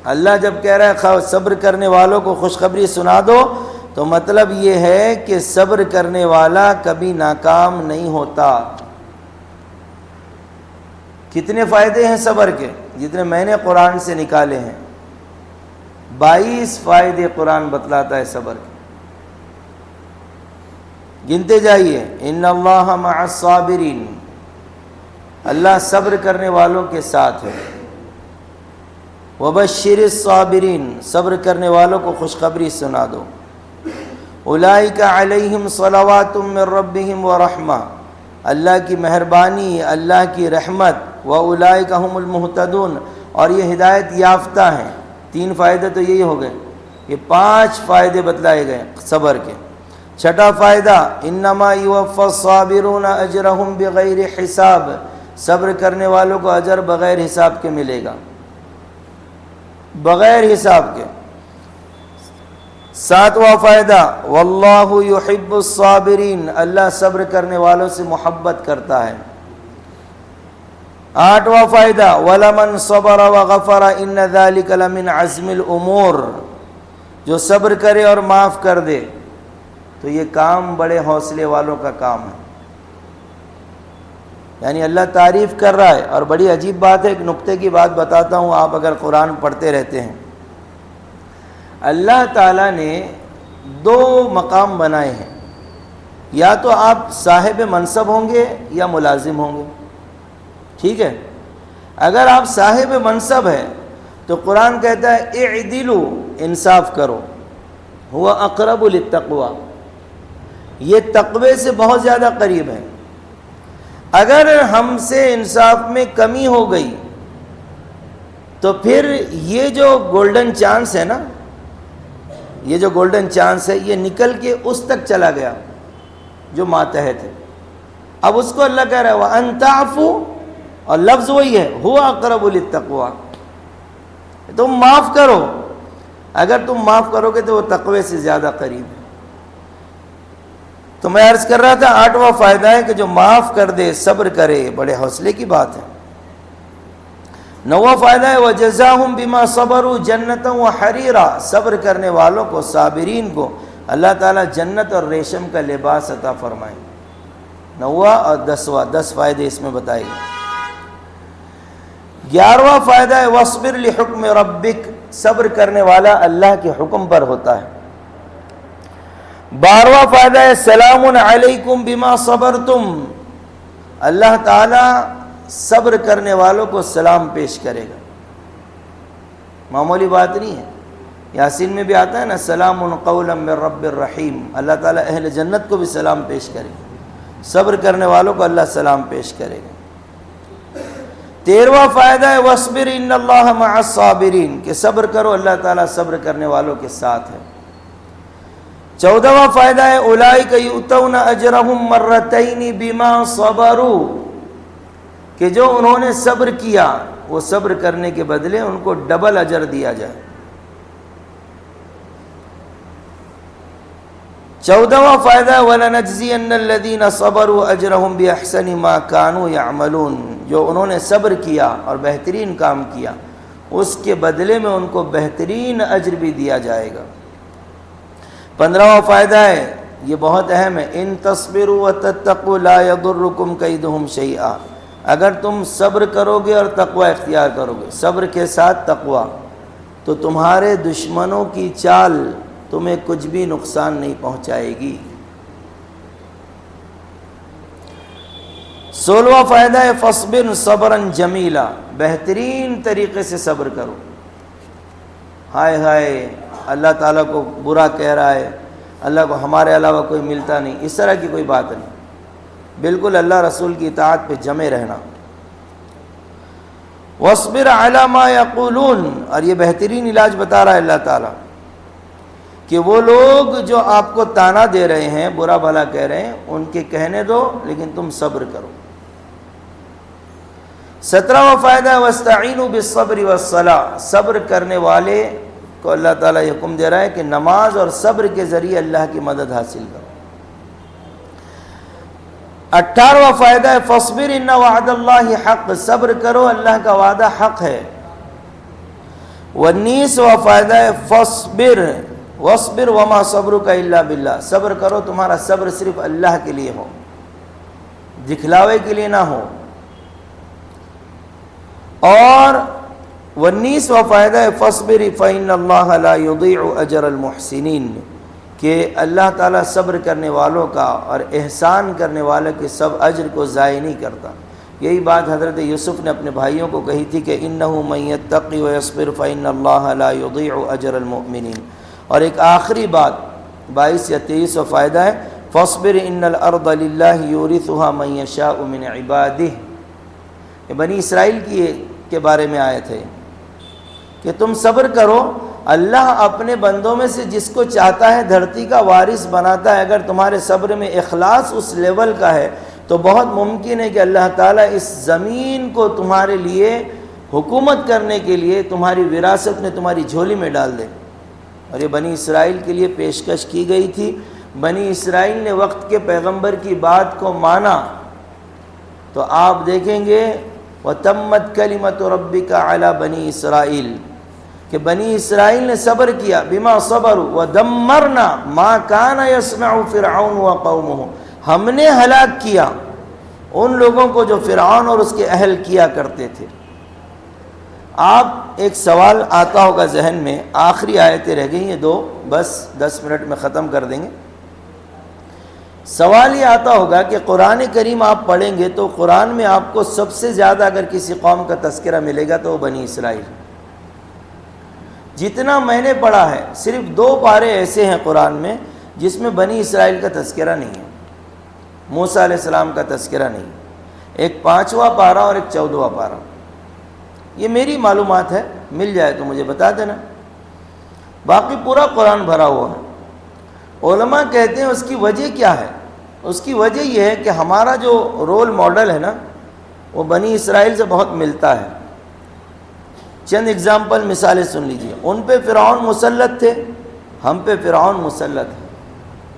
اللہ جب کہہ رہا ہے صبر کرنے والوں کو خوشخبری سنا دو تو مطلب یہ ہے کہ صبر کرنے والا کبھی ناکام نہیں ہوتا۔ کتنے فائدے ہیں صبر کے، جتنے میں نے قرآن سے نکالے ہیں، 22 فائدے قرآن بتلاتا ہے صبر کے، گنتے جائیے۔ ان اللہ مع الصابرین، اللہ صبر کرنے والوں کے ساتھ ہے۔ وبشر الصابرین، صبر کرنے والوں کو خوشخبری سنا دو۔ اولئک علیہم صلوات من ربہم ورحمہ، اللہ کی مہربانی، اللہ کی رحمت، واولئک هم المہتدون، اور یہ ہدایت یافتہ ہیں۔ 3 فائدے تو یہی ہو گئے، یہ 5 فائدے بتلائے گئے صبر کے۔ چھٹا فائدہ انما یوفی الصابرون اجرہم بغیر حساب، صبر کرنے والوں کو اجر بغیر حساب کے ملے گا، بغیر حساب کے۔ ساتواں فائدہ واللہ یحب الصابرین، اللہ صبر کرنے والوں سے محبت کرتا ہے۔ آٹھواں فائدہ وَلَمَنْ صَبَرَ وَغَفَرَ إِنَّ ذَلِكَ لَمِنْ عَزْمِ الْأُمُورِ، جو صبر کرے اور معاف کر دے تو یہ کام بڑے حوصلے والوں کا کام ہے۔ یعنی اللہ تعریف کر رہا ہے، اور بڑی عجیب بات ہے، ایک نقطے کی بات بتاتا ہوں، آپ اگر قرآن پڑھتے رہتے ہیں، اللہ تعالیٰ نے دو مقام بنائے ہیں، یا تو آپ صاحب منصب ہوں گے یا ملازم ہوں گے، ٹھیک ہے؟ اگر آپ صاحب منصب ہیں تو قرآن کہتا ہے اعدلوا، انصاف کرو، ہوا اقرب للتقوی، یہ تقوی سے بہت زیادہ قریب ہے۔ اگر ہم سے انصاف میں کمی ہو گئی تو پھر یہ جو گولڈن چانس ہے نا، یہ جو گولڈن چانس ہے، یہ نکل کے اس تک چلا گیا جو ماتحت ہے۔ اب اس کو اللہ کہہ رہا ہے وَأَن تَعْفُوا، اور لفظ وہی ہے هُوَ أَقْرَبُ لِلتَّقْوَىٰ، تم معاف کرو، اگر تم معاف کرو گے تو وہ تقوی سے زیادہ قریب ہے۔ تو میں عرض کر رہا تھا آٹھواں فائدہ ہے کہ جو معاف کر دے، صبر کرے، بڑے حوصلے کی بات ہے۔ نواں فائدہ ہے وَجَزَاهُمْ بِمَا صَبَرُوا جَنَّةً وَحَرِيرًا، صبر کرنے والوں کو، صابرین کو اللہ تعالیٰ جنت اور ریشم کا لباس عطا فرمائے۔ نواں اور دسواں، 10 فائدے اس میں بتائے گئے۔ 11واں فائدہ ہے وَاصْبِرْ لِحُکْمِ رَبِّكَ، صبر کرنے والا اللہ کے حکم پر ہوتا ہے۔ 12واں فائدہ ہے سلام علیکم بما صبرتم، اللہ تعالیٰ صبر کرنے والوں کو سلام پیش کرے گا، معمولی بات نہیں ہے۔ یاسین میں بھی آتا ہے نا سلام قولا من رب الرحیم، اللہ تعالیٰ اہل جنت کو بھی سلام پیش کرے گا، صبر کرنے والوں کو اللہ سلام پیش کرے گا۔ 13واں فائدہ ہے وَاصْبِرْ إِنَّ اللَّهَ مَعَ الصَّابِرِينَ، کہ صبر کرو، اللہ تعالیٰ صبر کرنے والوں کے ساتھ ہے۔ 14واں فائدہ ہے اولئک یؤتون اجرہم مرتین بما صبروا، کہ جو انہوں نے صبر کیا وہ صبر کرنے کے بدلے ان کو ڈبل اجر دیا جائے۔ 14واں فائدہ ہے وَلَنَجْزِيَنَّ الَّذِينَ صَبَرُوا أَجْرَهُمْ بِأَحْسَنِ مَا كَانُوا يَعْمَلُونَ، جو انہوں نے صبر کیا اور بہترین کام کیا اس کے بدلے میں ان کو بہترین اجر بھی دیا جائے گا۔ 15واں فائدہ ہے، یہ بہت اہم ہے، ان تصبروا وتتقوا لا يضركم كيدهم شيئا، اگر تم صبر کرو گے اور تقوی اختیار کرو گے، صبر کے ساتھ تقوی، تو تمہارے دشمنوں کی چال تمہیں کچھ بھی نقصان نہیں پہنچائے گی۔ 16واں فائدہ ہے فاصبر صبرا جمیلا، بہترین طریقے سے صبر کرو۔ ہائے ہائے اللہ تعالیٰ کو برا کہہ رہا ہے، اللہ کو ہمارے علاوہ کوئی ملتا نہیں، اس طرح کی کوئی بات نہیں، بالکل اللہ رسول کی اطاعت پہ جمے رہنا۔ وَاصْبِرْ عَلَى مَا يَقُولُونَ، اور یہ بہترین علاج بتا رہا ہے اللہ تعالیٰ کہ وہ لوگ جو آپ کو تانا دے رہے ہیں، برا بھلا کہہ رہے ہیں، ان کے کہنے دو لیکن تم صبر کرو۔ 17واں فائدہ ہے وَاسْتَعِينُوا بِالصَّبْرِ وَالصَّلَاةِ، صبر کرنے والے کو اللہ تعالیٰ حکم دے رہا ہے کہ نماز اور صبر کے ذریعے اللہ کی مدد حاصل کرو۔ 18واں فائدہ ہے فَاصْبِرْ إِنَّ وَعْدَ اللَّهِ حَقٌّ، صبر کرو اللہ کا وعدہ حق ہے۔ 19واں فائدہ ہے فَاصْبِرْ وَاصْبِرْ وَمَا صَبْرُكَ إِلَّا بِاللَّهِ، صبر کرو، تمہارا صبر صرف اللہ کے لیے ہو، دکھلاوے کے لیے نہ ہو۔ اور 19واں فائدہ ہے فَاصْبِرْ فَإِنَّ اللَّهَ لَا يُضِيعُ أَجْرَ الْمُحْسِنِينَ، کہ اللہ تعالیٰ صبر کرنے والوں کا اور احسان کرنے والوں کے سب اجر کو ضائع نہیں کرتا۔ یہی بات حضرت یوسف نے اپنے بھائیوں کو کہی تھی کہ إِنَّهُ مَن يَتَّقِ وَيَصْبِرْ فَإِنَّ اللَّهَ لَا يُضِيعُ أَجْرَ الْمُؤْمِنِينَ۔ اور ایک آخری بات 22 یا 23 فائدہ ہے فَاصْبِرْ إِنَّ الْأَرْضَ لِلَّهِ يُورِثُهَا مَن يَشَاءُ مِنْ عِبَادِهِ، یہ بنی اسرائیل کے بارے میں آیت ہے کہ تم صبر کرو، اللہ اپنے بندوں میں سے جس کو چاہتا ہے دھرتی کا وارث بناتا ہے۔ اگر تمہارے صبر میں اخلاص اس لیول کا ہے تو بہت ممکن ہے کہ اللہ تعالیٰ اس زمین کو تمہارے لیے حکومت کرنے کے لیے تمہاری وراثت میں تمہاری جھولی میں ڈال دے۔ اور یہ بنی اسرائیل کے لیے پیشکش کی گئی تھی۔ بنی اسرائیل نے وقت کے پیغمبر کی بات کو مانا تو آپ دیکھیں گے وَتَمَّتْ كَلِمَةُ رَبِّكَ عَلَى بَنِي اسرائیل کہ بنی اسرائیل نے صبر کیا، بِمَا صَبَرُوا وَدَمَّرْنَا مَا كَانَ يَصْنَعُ فِرْعَوْنُ وَقَوْمُهُ، ہم نے ہلاک کیا ان لوگوں کو جو فرعون اور اس کے اہل کیا کرتے تھے۔ آپ ایک سوال آتا ہوگا ذہن میں، آخری آیتیں رہ گئی ہیں 2، بس 10 منٹ میں ختم کر دیں گے۔ سوال یہ آتا ہوگا کہ قرآن کریم آپ پڑھیں گے تو قرآن میں آپ کو سب سے زیادہ اگر کسی قوم کا تذکرہ ملے گا تو وہ بنی اسرائیل۔ جتنا میں نے پڑھا ہے صرف 2 پارے ایسے ہیں قرآن میں جس میں بنی اسرائیل کا تذکرہ نہیں ہے، موسیٰ علیہ السلام کا تذکرہ نہیں، ایک 5واں پارہ اور ایک 14واں پارہ۔ یہ میری معلومات ہے، مل جائے تو مجھے بتا دینا، باقی پورا قرآن بھرا ہوا ہے۔ علماء کہتے ہیں اس کی وجہ کیا ہے؟ اس کی وجہ یہ ہے کہ ہمارا جو رول ماڈل ہے نا وہ بنی اسرائیل سے بہت ملتا ہے۔ چند اگزامپل مثالیں سن لیجیے۔ ان پہ فرعون مسلط تھے، ہم پہ فرعون مسلط ہے۔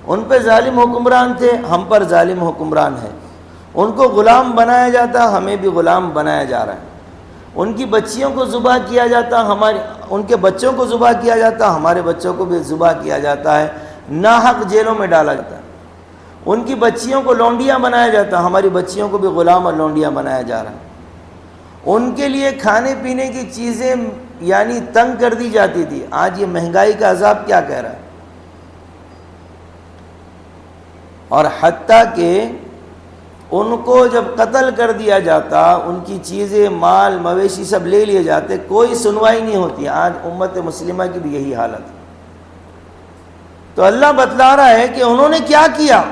ان پہ ظالم حکمران تھے، ہم پر ظالم حکمران ہے۔ ان کو غلام بنایا جاتا، ہمیں بھی غلام بنایا جا رہا ہے۔ ان کی بچیوں کو ذبح کیا جاتا، ان کے بچوں کو ذبح کیا جاتا، ہمارے بچوں کو بھی ذبح کیا جاتا ہے، ناحق جیلوں میں ڈالا جاتا ہے۔ ان کی بچیوں کو لونڈیاں بنایا جاتا، ہماری بچیوں کو بھی غلام اور لونڈیاں بنایا جا رہا ہے۔ ان کے لیے کھانے پینے کی چیزیں یعنی تنگ کر دی جاتی تھی، آج یہ مہنگائی کا عذاب کیا کہہ رہا ہے۔ اور حتیٰ کہ ان کو جب قتل کر دیا جاتا، ان کی چیزیں مال مویشی سب لے لیے جاتے، کوئی سنوائی نہیں ہوتی۔ آج امت مسلمہ کی بھی یہی حالت ہے۔ تو اللہ بتلا رہا ہے کہ انہوں نے کیا کیا،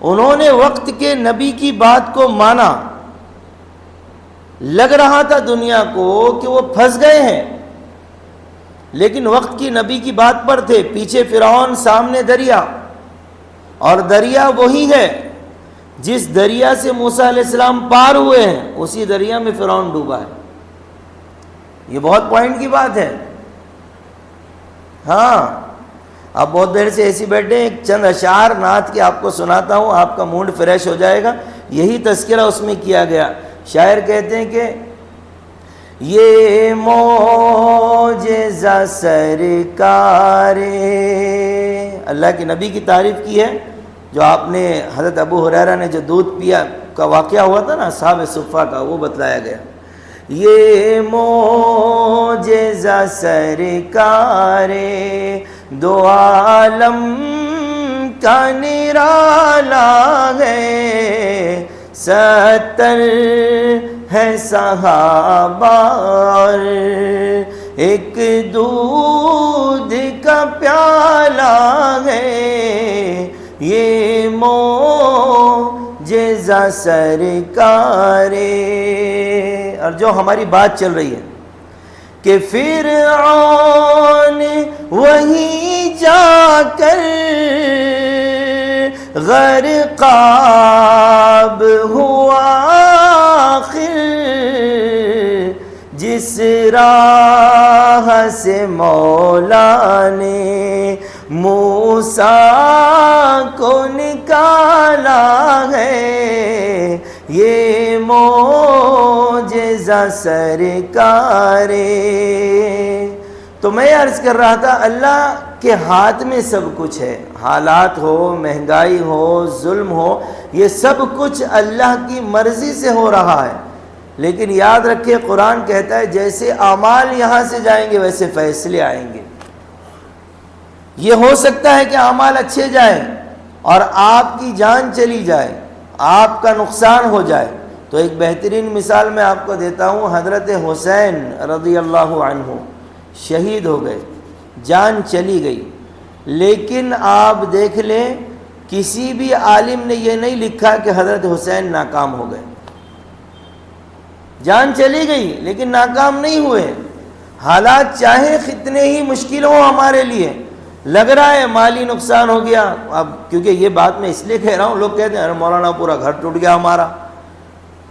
انہوں نے وقت کے نبی کی بات کو مانا۔ لگ رہا تھا دنیا کو کہ وہ پھنس گئے ہیں، لیکن وقت کی نبی کی بات پر تھے۔ پیچھے فرعون، سامنے دریا، اور دریا وہی ہے جس دریا سے موسیٰ علیہ السلام پار ہوئے ہیں، اسی دریا میں فرعون ڈوبا ہے۔ یہ بہت پوائنٹ کی بات ہے۔ ہاں، آپ بہت دیر سے ایسی بیٹھے ہیں، ایک چند اشعار نعت کے آپ کو سناتا ہوں، آپ کا موڈ فریش ہو جائے گا۔ یہی تذکرہ اس میں کیا گیا۔ شاعر کہتے ہیں کہ یہ معجزہ سرکار، اللہ کے نبی کی تعریف کی ہے۔ جو آپ نے حضرت ابو ہریرہ نے جو دودھ پیا کا واقعہ ہوا تھا نا اصحاب صفہ کا، وہ بتلایا گیا۔ یہ معجزہ سرکار دو عالم کا نرالا ہے، 70 ہے صحابہ اور ایک دودھ کا پیالہ ہے، یہ معجزہ سرکار۔ اور جو ہماری بات چل رہی ہے کہ فرعون وہیں جا کر غرقاب ہوا آخر، جس راہ سے مولا نے موسیٰ کو نکالا ہے، یہ معجزہ سرکار۔ تو میں عرض کر رہا تھا اللہ کے ہاتھ میں سب کچھ ہے، حالات ہو، مہنگائی ہو، ظلم ہو، یہ سب کچھ اللہ کی مرضی سے ہو رہا ہے۔ لیکن یاد رکھیں قرآن کہتا ہے جیسے اعمال یہاں سے جائیں گے ویسے فیصلے آئیں گے۔ یہ ہو سکتا ہے کہ اعمال اچھے جائیں اور آپ کی جان چلی جائے، آپ کا نقصان ہو جائے۔ تو ایک بہترین مثال میں آپ کو دیتا ہوں، حضرت حسین رضی اللہ عنہ شہید ہو گئے، جان چلی گئی، لیکن آپ دیکھ لیں کسی بھی عالم نے یہ نہیں لکھا کہ حضرت حسین ناکام ہو گئے۔ جان چلی گئی لیکن ناکام نہیں ہوئے۔ حالات چاہے کتنے ہی مشکل ہوں ہمارے لیے، لگ رہا ہے مالی نقصان ہو گیا، اب کیونکہ یہ بات میں اس لیے کہہ رہا ہوں، لوگ کہتے ہیں ارے مولانا پورا گھر ٹوٹ گیا ہمارا،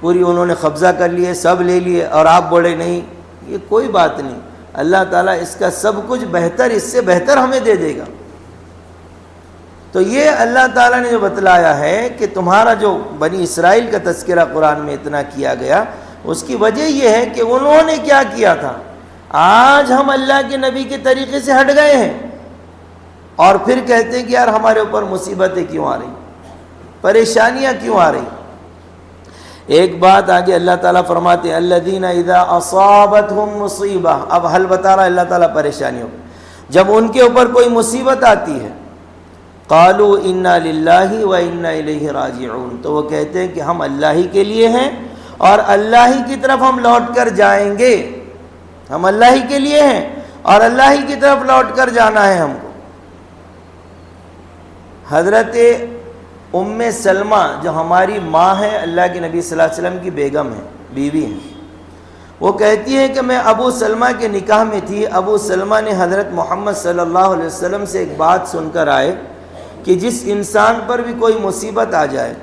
پوری انہوں نے قبضہ کر لیے، سب لے لیے، اور آپ بولے نہیں، یہ کوئی بات نہیں، اللہ تعالیٰ اس کا سب کچھ بہتر، اس سے بہتر ہمیں دے دے گا۔ تو یہ اللہ تعالیٰ نے جو بتلایا ہے کہ تمہارا جو بنی اسرائیل کا تذکرہ قرآن میں اتنا کیا گیا، اس کی وجہ یہ ہے کہ انہوں نے کیا کیا تھا۔ آج ہم اللہ کے نبی کے طریقے سے ہٹ گئے ہیں، اور پھر کہتے ہیں کہ یار ہمارے اوپر مصیبتیں کیوں آ رہی، پریشانیاں کیوں آ رہی۔ ایک بات آگے اللہ تعالیٰ فرماتے ہیں الذین اذا اصابتہم مصیبہ، اب حل بتا رہا ہے اللہ تعالیٰ پریشانیوں، جب ان کے اوپر کوئی مصیبت آتی ہے، قالوا انا للہ و انا الیہ راجعون، تو وہ کہتے ہیں کہ ہم اللہ ہی کے لیے ہیں اور اللہ ہی کی طرف ہم لوٹ کر جائیں گے، ہم اللہ ہی کے لیے ہیں اور اللہ ہی کی طرف لوٹ کر جانا ہے ہم کو۔ حضرت ام سلمہ جو ہماری ماں ہے، اللہ کے نبی صلی اللہ علیہ وسلم کی بیگم ہے، بیوی ہے، وہ کہتی ہے کہ میں ابو سلمہ کے نکاح میں تھی، ابو سلمہ نے حضرت محمد صلی اللہ علیہ وسلم سے ایک بات سن کر آئے کہ جس انسان پر بھی کوئی مصیبت آ جائے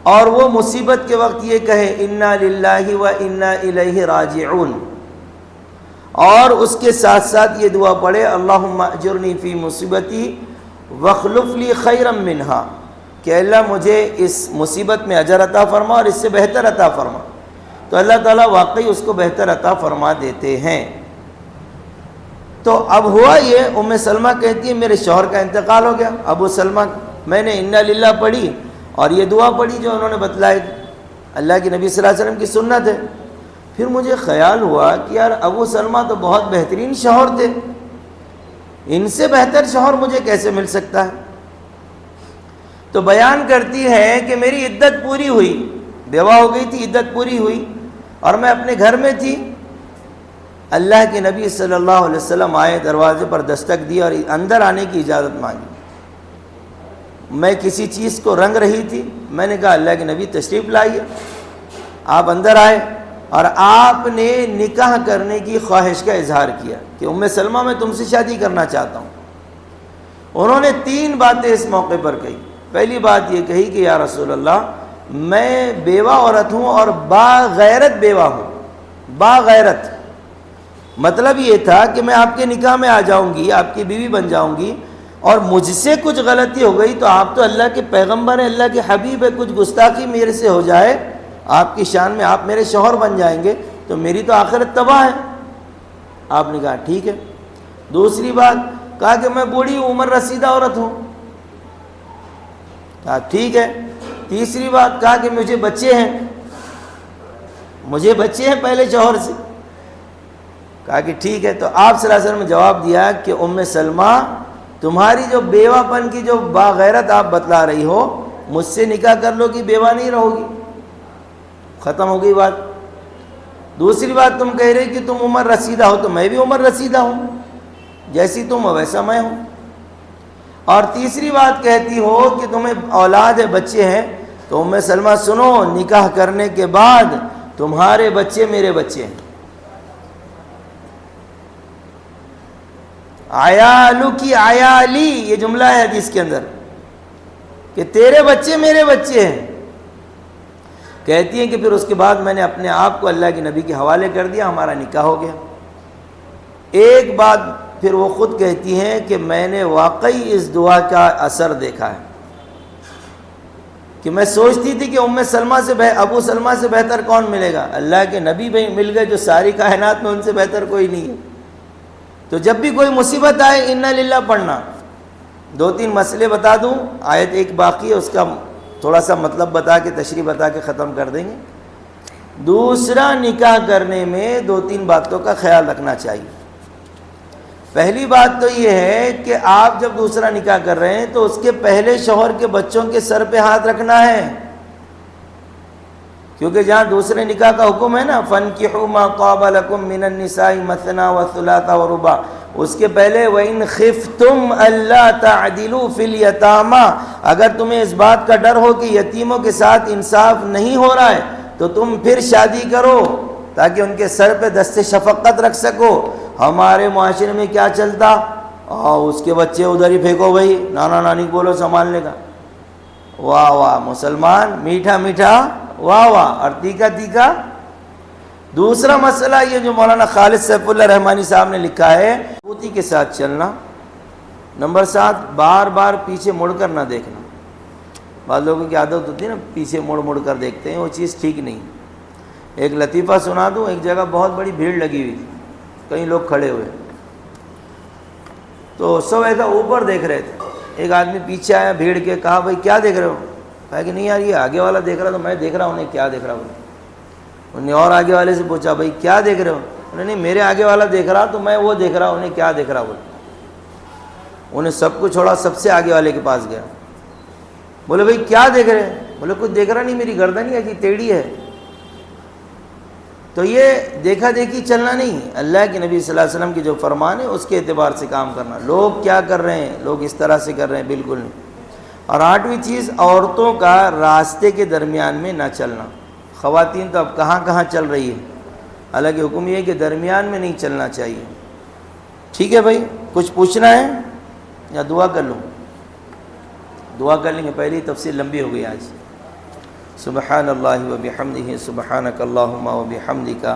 اور وہ مصیبت کے وقت یہ کہے انا للہ و انا الیہ راجعون، اور اس کے ساتھ ساتھ یہ دعا پڑھے اللہم اجرنی فی مصیبتی واخلف لی خیرا منہا، کہ اللہ مجھے اس مصیبت میں اجر عطا فرما اور اس سے بہتر عطا فرما، تو اللہ تعالیٰ واقعی اس کو بہتر عطا فرما دیتے ہیں۔ تو اب ہوا یہ، ام سلمہ کہتی ہے میرے شوہر کا انتقال ہو گیا، ابو سلمہ میں نے انا للہ پڑھی اور یہ دعا پڑھی جو انہوں نے بتلائی، اللہ کے نبی صلی اللہ علیہ وسلم کی سنت ہے۔ پھر مجھے خیال ہوا کہ یار ابو سلمہ تو بہت بہترین شوہر تھے، ان سے بہتر شوہر مجھے کیسے مل سکتا ہے؟ تو بیان کرتی ہے کہ میری عدت پوری ہوئی، بیوہ ہو گئی تھی، عدت پوری ہوئی اور میں اپنے گھر میں تھی، اللہ کے نبی صلی اللہ علیہ وسلم آئے، دروازے پر دستک دی اور اندر آنے کی اجازت مانگی۔ میں کسی چیز کو رنگ رہی تھی، میں نے کہا اللہ کے نبی تشریف لائیے، آپ اندر آئے اور آپ نے نکاح کرنے کی خواہش کا اظہار کیا کہ ام سلمہ میں تم سے شادی کرنا چاہتا ہوں۔ انہوں نے 3 باتیں اس موقع پر کہی۔ پہلی بات یہ کہی کہ یا رسول اللہ میں بیوہ عورت ہوں اور باغیرت بیوہ ہوں، باغیرت، مطلب یہ تھا کہ میں آپ کے نکاح میں آ جاؤں گی، آپ کی بیوی بن جاؤں گی، اور مجھ سے کچھ غلطی ہو گئی تو آپ تو اللہ کے پیغمبر ہیں، اللہ کے حبیب ہے، کچھ گستاخی میرے سے ہو جائے آپ کی شان میں، آپ میرے شوہر بن جائیں گے تو میری تو آخرت تباہ ہے۔ آپ نے کہا ٹھیک ہے۔ دوسری بات کہا کہ میں بوڑھی عمر رسیدہ عورت ہوں، کہا ٹھیک ہے۔ تیسری بات کہا کہ مجھے بچے ہیں، مجھے بچے ہیں پہلے شوہر سے، کہا کہ ٹھیک ہے۔ تو آپ صلی اللہ علیہ وسلم نے جواب دیا کہ ام سلمہ تمہاری جو بیوہ پن کی جو باغیرت آپ بتلا رہی ہو، مجھ سے نکاح کر لو کہ بیوہ نہیں رہو گی، ختم ہو گئی بات۔ دوسری بات تم کہہ رہے کہ تم عمر رسیدہ ہو، تو میں بھی عمر رسیدہ ہوں، جیسی تم ہو ویسا میں ہوں۔ اور تیسری بات کہتی ہو کہ تمہیں اولاد ہے، بچے ہیں، تو ام سلمہ سنو، نکاح کرنے کے بعد تمہارے بچے میرے بچے ہیں، عیالو کی عیالی، یہ جملہ ہے حدیث کے اندر کہ تیرے بچے میرے بچے ہیں۔ کہتی ہیں کہ پھر اس کے بعد میں نے اپنے آپ کو اللہ کے نبی کے حوالے کر دیا، ہمارا نکاح ہو گیا۔ ایک بات پھر وہ خود کہتی ہیں کہ میں نے واقعی اس دعا کا اثر دیکھا ہے، کہ میں سوچتی تھی کہ ام سلمہ سے ابو سلمہ سے بہتر کون ملے گا، اللہ کے نبی بھی مل گئے جو ساری کائنات میں ان سے بہتر کوئی نہیں ہے۔ تو جب بھی کوئی مصیبت آئے انا للہ پڑھنا۔ 2-3 مسئلے بتا دوں، آیت ایک باقی ہے، اس کا تھوڑا سا مطلب بتا کے تشریح بتا کے ختم کر دیں گے۔ دوسرا نکاح کرنے میں 2-3 باتوں کا خیال رکھنا چاہیے۔ پہلی بات تو یہ ہے کہ آپ جب دوسرا نکاح کر رہے ہیں تو اس کے پہلے شوہر کے بچوں کے سر پہ ہاتھ رکھنا ہے، کیونکہ جہاں دوسرے نکاح کا حکم ہے نا فَانْكِحُوا مَا طَابَ لَكُم مِّنَ النِّسَاءِ مَثْنَىٰ وَثُلَاثَ وَرُبَاعَ، اس کے پہلے وَإِنْ خِفْتُمْ أَلَّا تَعْدِلُوا فِي الْيَتَامَىٰ، اگر تمہیں اس بات کا ڈر ہو کہ یتیموں کے ساتھ انصاف نہیں ہو رہا ہے تو تم پھر شادی کرو تاکہ ان کے سر پہ دست شفقت رکھ سکو۔ ہمارے معاشرے میں کیا چلتا، اس کے بچے ادھر ہی پھینکو بھائی، نانا نانی کو بولو سنبھالنے کا۔ واہ واہ مسلمان، میٹھا میٹھا واہ واہ، اور تیکا تیکا۔ دوسرا مسئلہ یہ جو مولانا خالد سیف اللہ رحمانی صاحب نے لکھا ہے، مضبوطی کے ساتھ چلنا۔ نمبر 7، بار بار پیچھے مڑ کر نہ دیکھنا۔ بعض لوگوں کی عادت ہوتی ہے نا پیچھے مڑ مڑ کر دیکھتے ہیں، وہ چیز ٹھیک نہیں۔ ایک لطیفہ سنا دوں، ایک جگہ بہت بڑی بھیڑ لگی ہوئی تھی، کئی لوگ کھڑے ہوئے، تو سب ایسا اوپر دیکھ رہے تھے۔ ایک آدمی پیچھے آیا بھیڑ کے، کہا بھائی کیا دیکھ رہے ہو؟ کہا کہ نہیں یار یہ آگے والا دیکھ رہا تو میں دیکھ رہا ہوں، انہیں کیا دیکھ رہا ہوں۔ انہوں نے اور آگے والے سے پوچھا بھائی کیا دیکھ رہے ہو؟ انہوں نے نہیں میرے آگے والا دیکھ رہا تو میں وہ دیکھ رہا ہوں، انہیں کیا دیکھ رہا بولے۔ انہیں سب کو چھوڑا، سب سے آگے والے کے پاس گیا، بولے بھائی کیا دیکھ رہے ہیں؟ بولے کچھ دیکھ رہا نہیں، میری گردن ہی ایسی ٹیڑھی ہے۔ تو یہ دیکھا دیکھی چلنا نہیں، اللہ کے نبی صلی اللہ علیہ وسلم کی جو فرمان ہے اس کے اعتبار سے کام کرنا۔ لوگ کیا کر رہے ہیں، لوگ اس طرح سے کر رہے ہیں، بالکل نہیں۔ اور 8ویں چیز، عورتوں کا راستے کے درمیان میں نہ چلنا۔ خواتین تو اب کہاں کہاں چل رہی ہے، حالانکہ حکم یہ ہے کہ درمیان میں نہیں چلنا چاہیے۔ ٹھیک ہے بھائی، کچھ پوچھنا ہے یا دعا کر لوں؟ دعا کر لیں گے، پہلی تفسیر لمبی ہو گئی آج۔ سبحان اللہ و بحمدہ، سبحانک اللہم و بحمدک،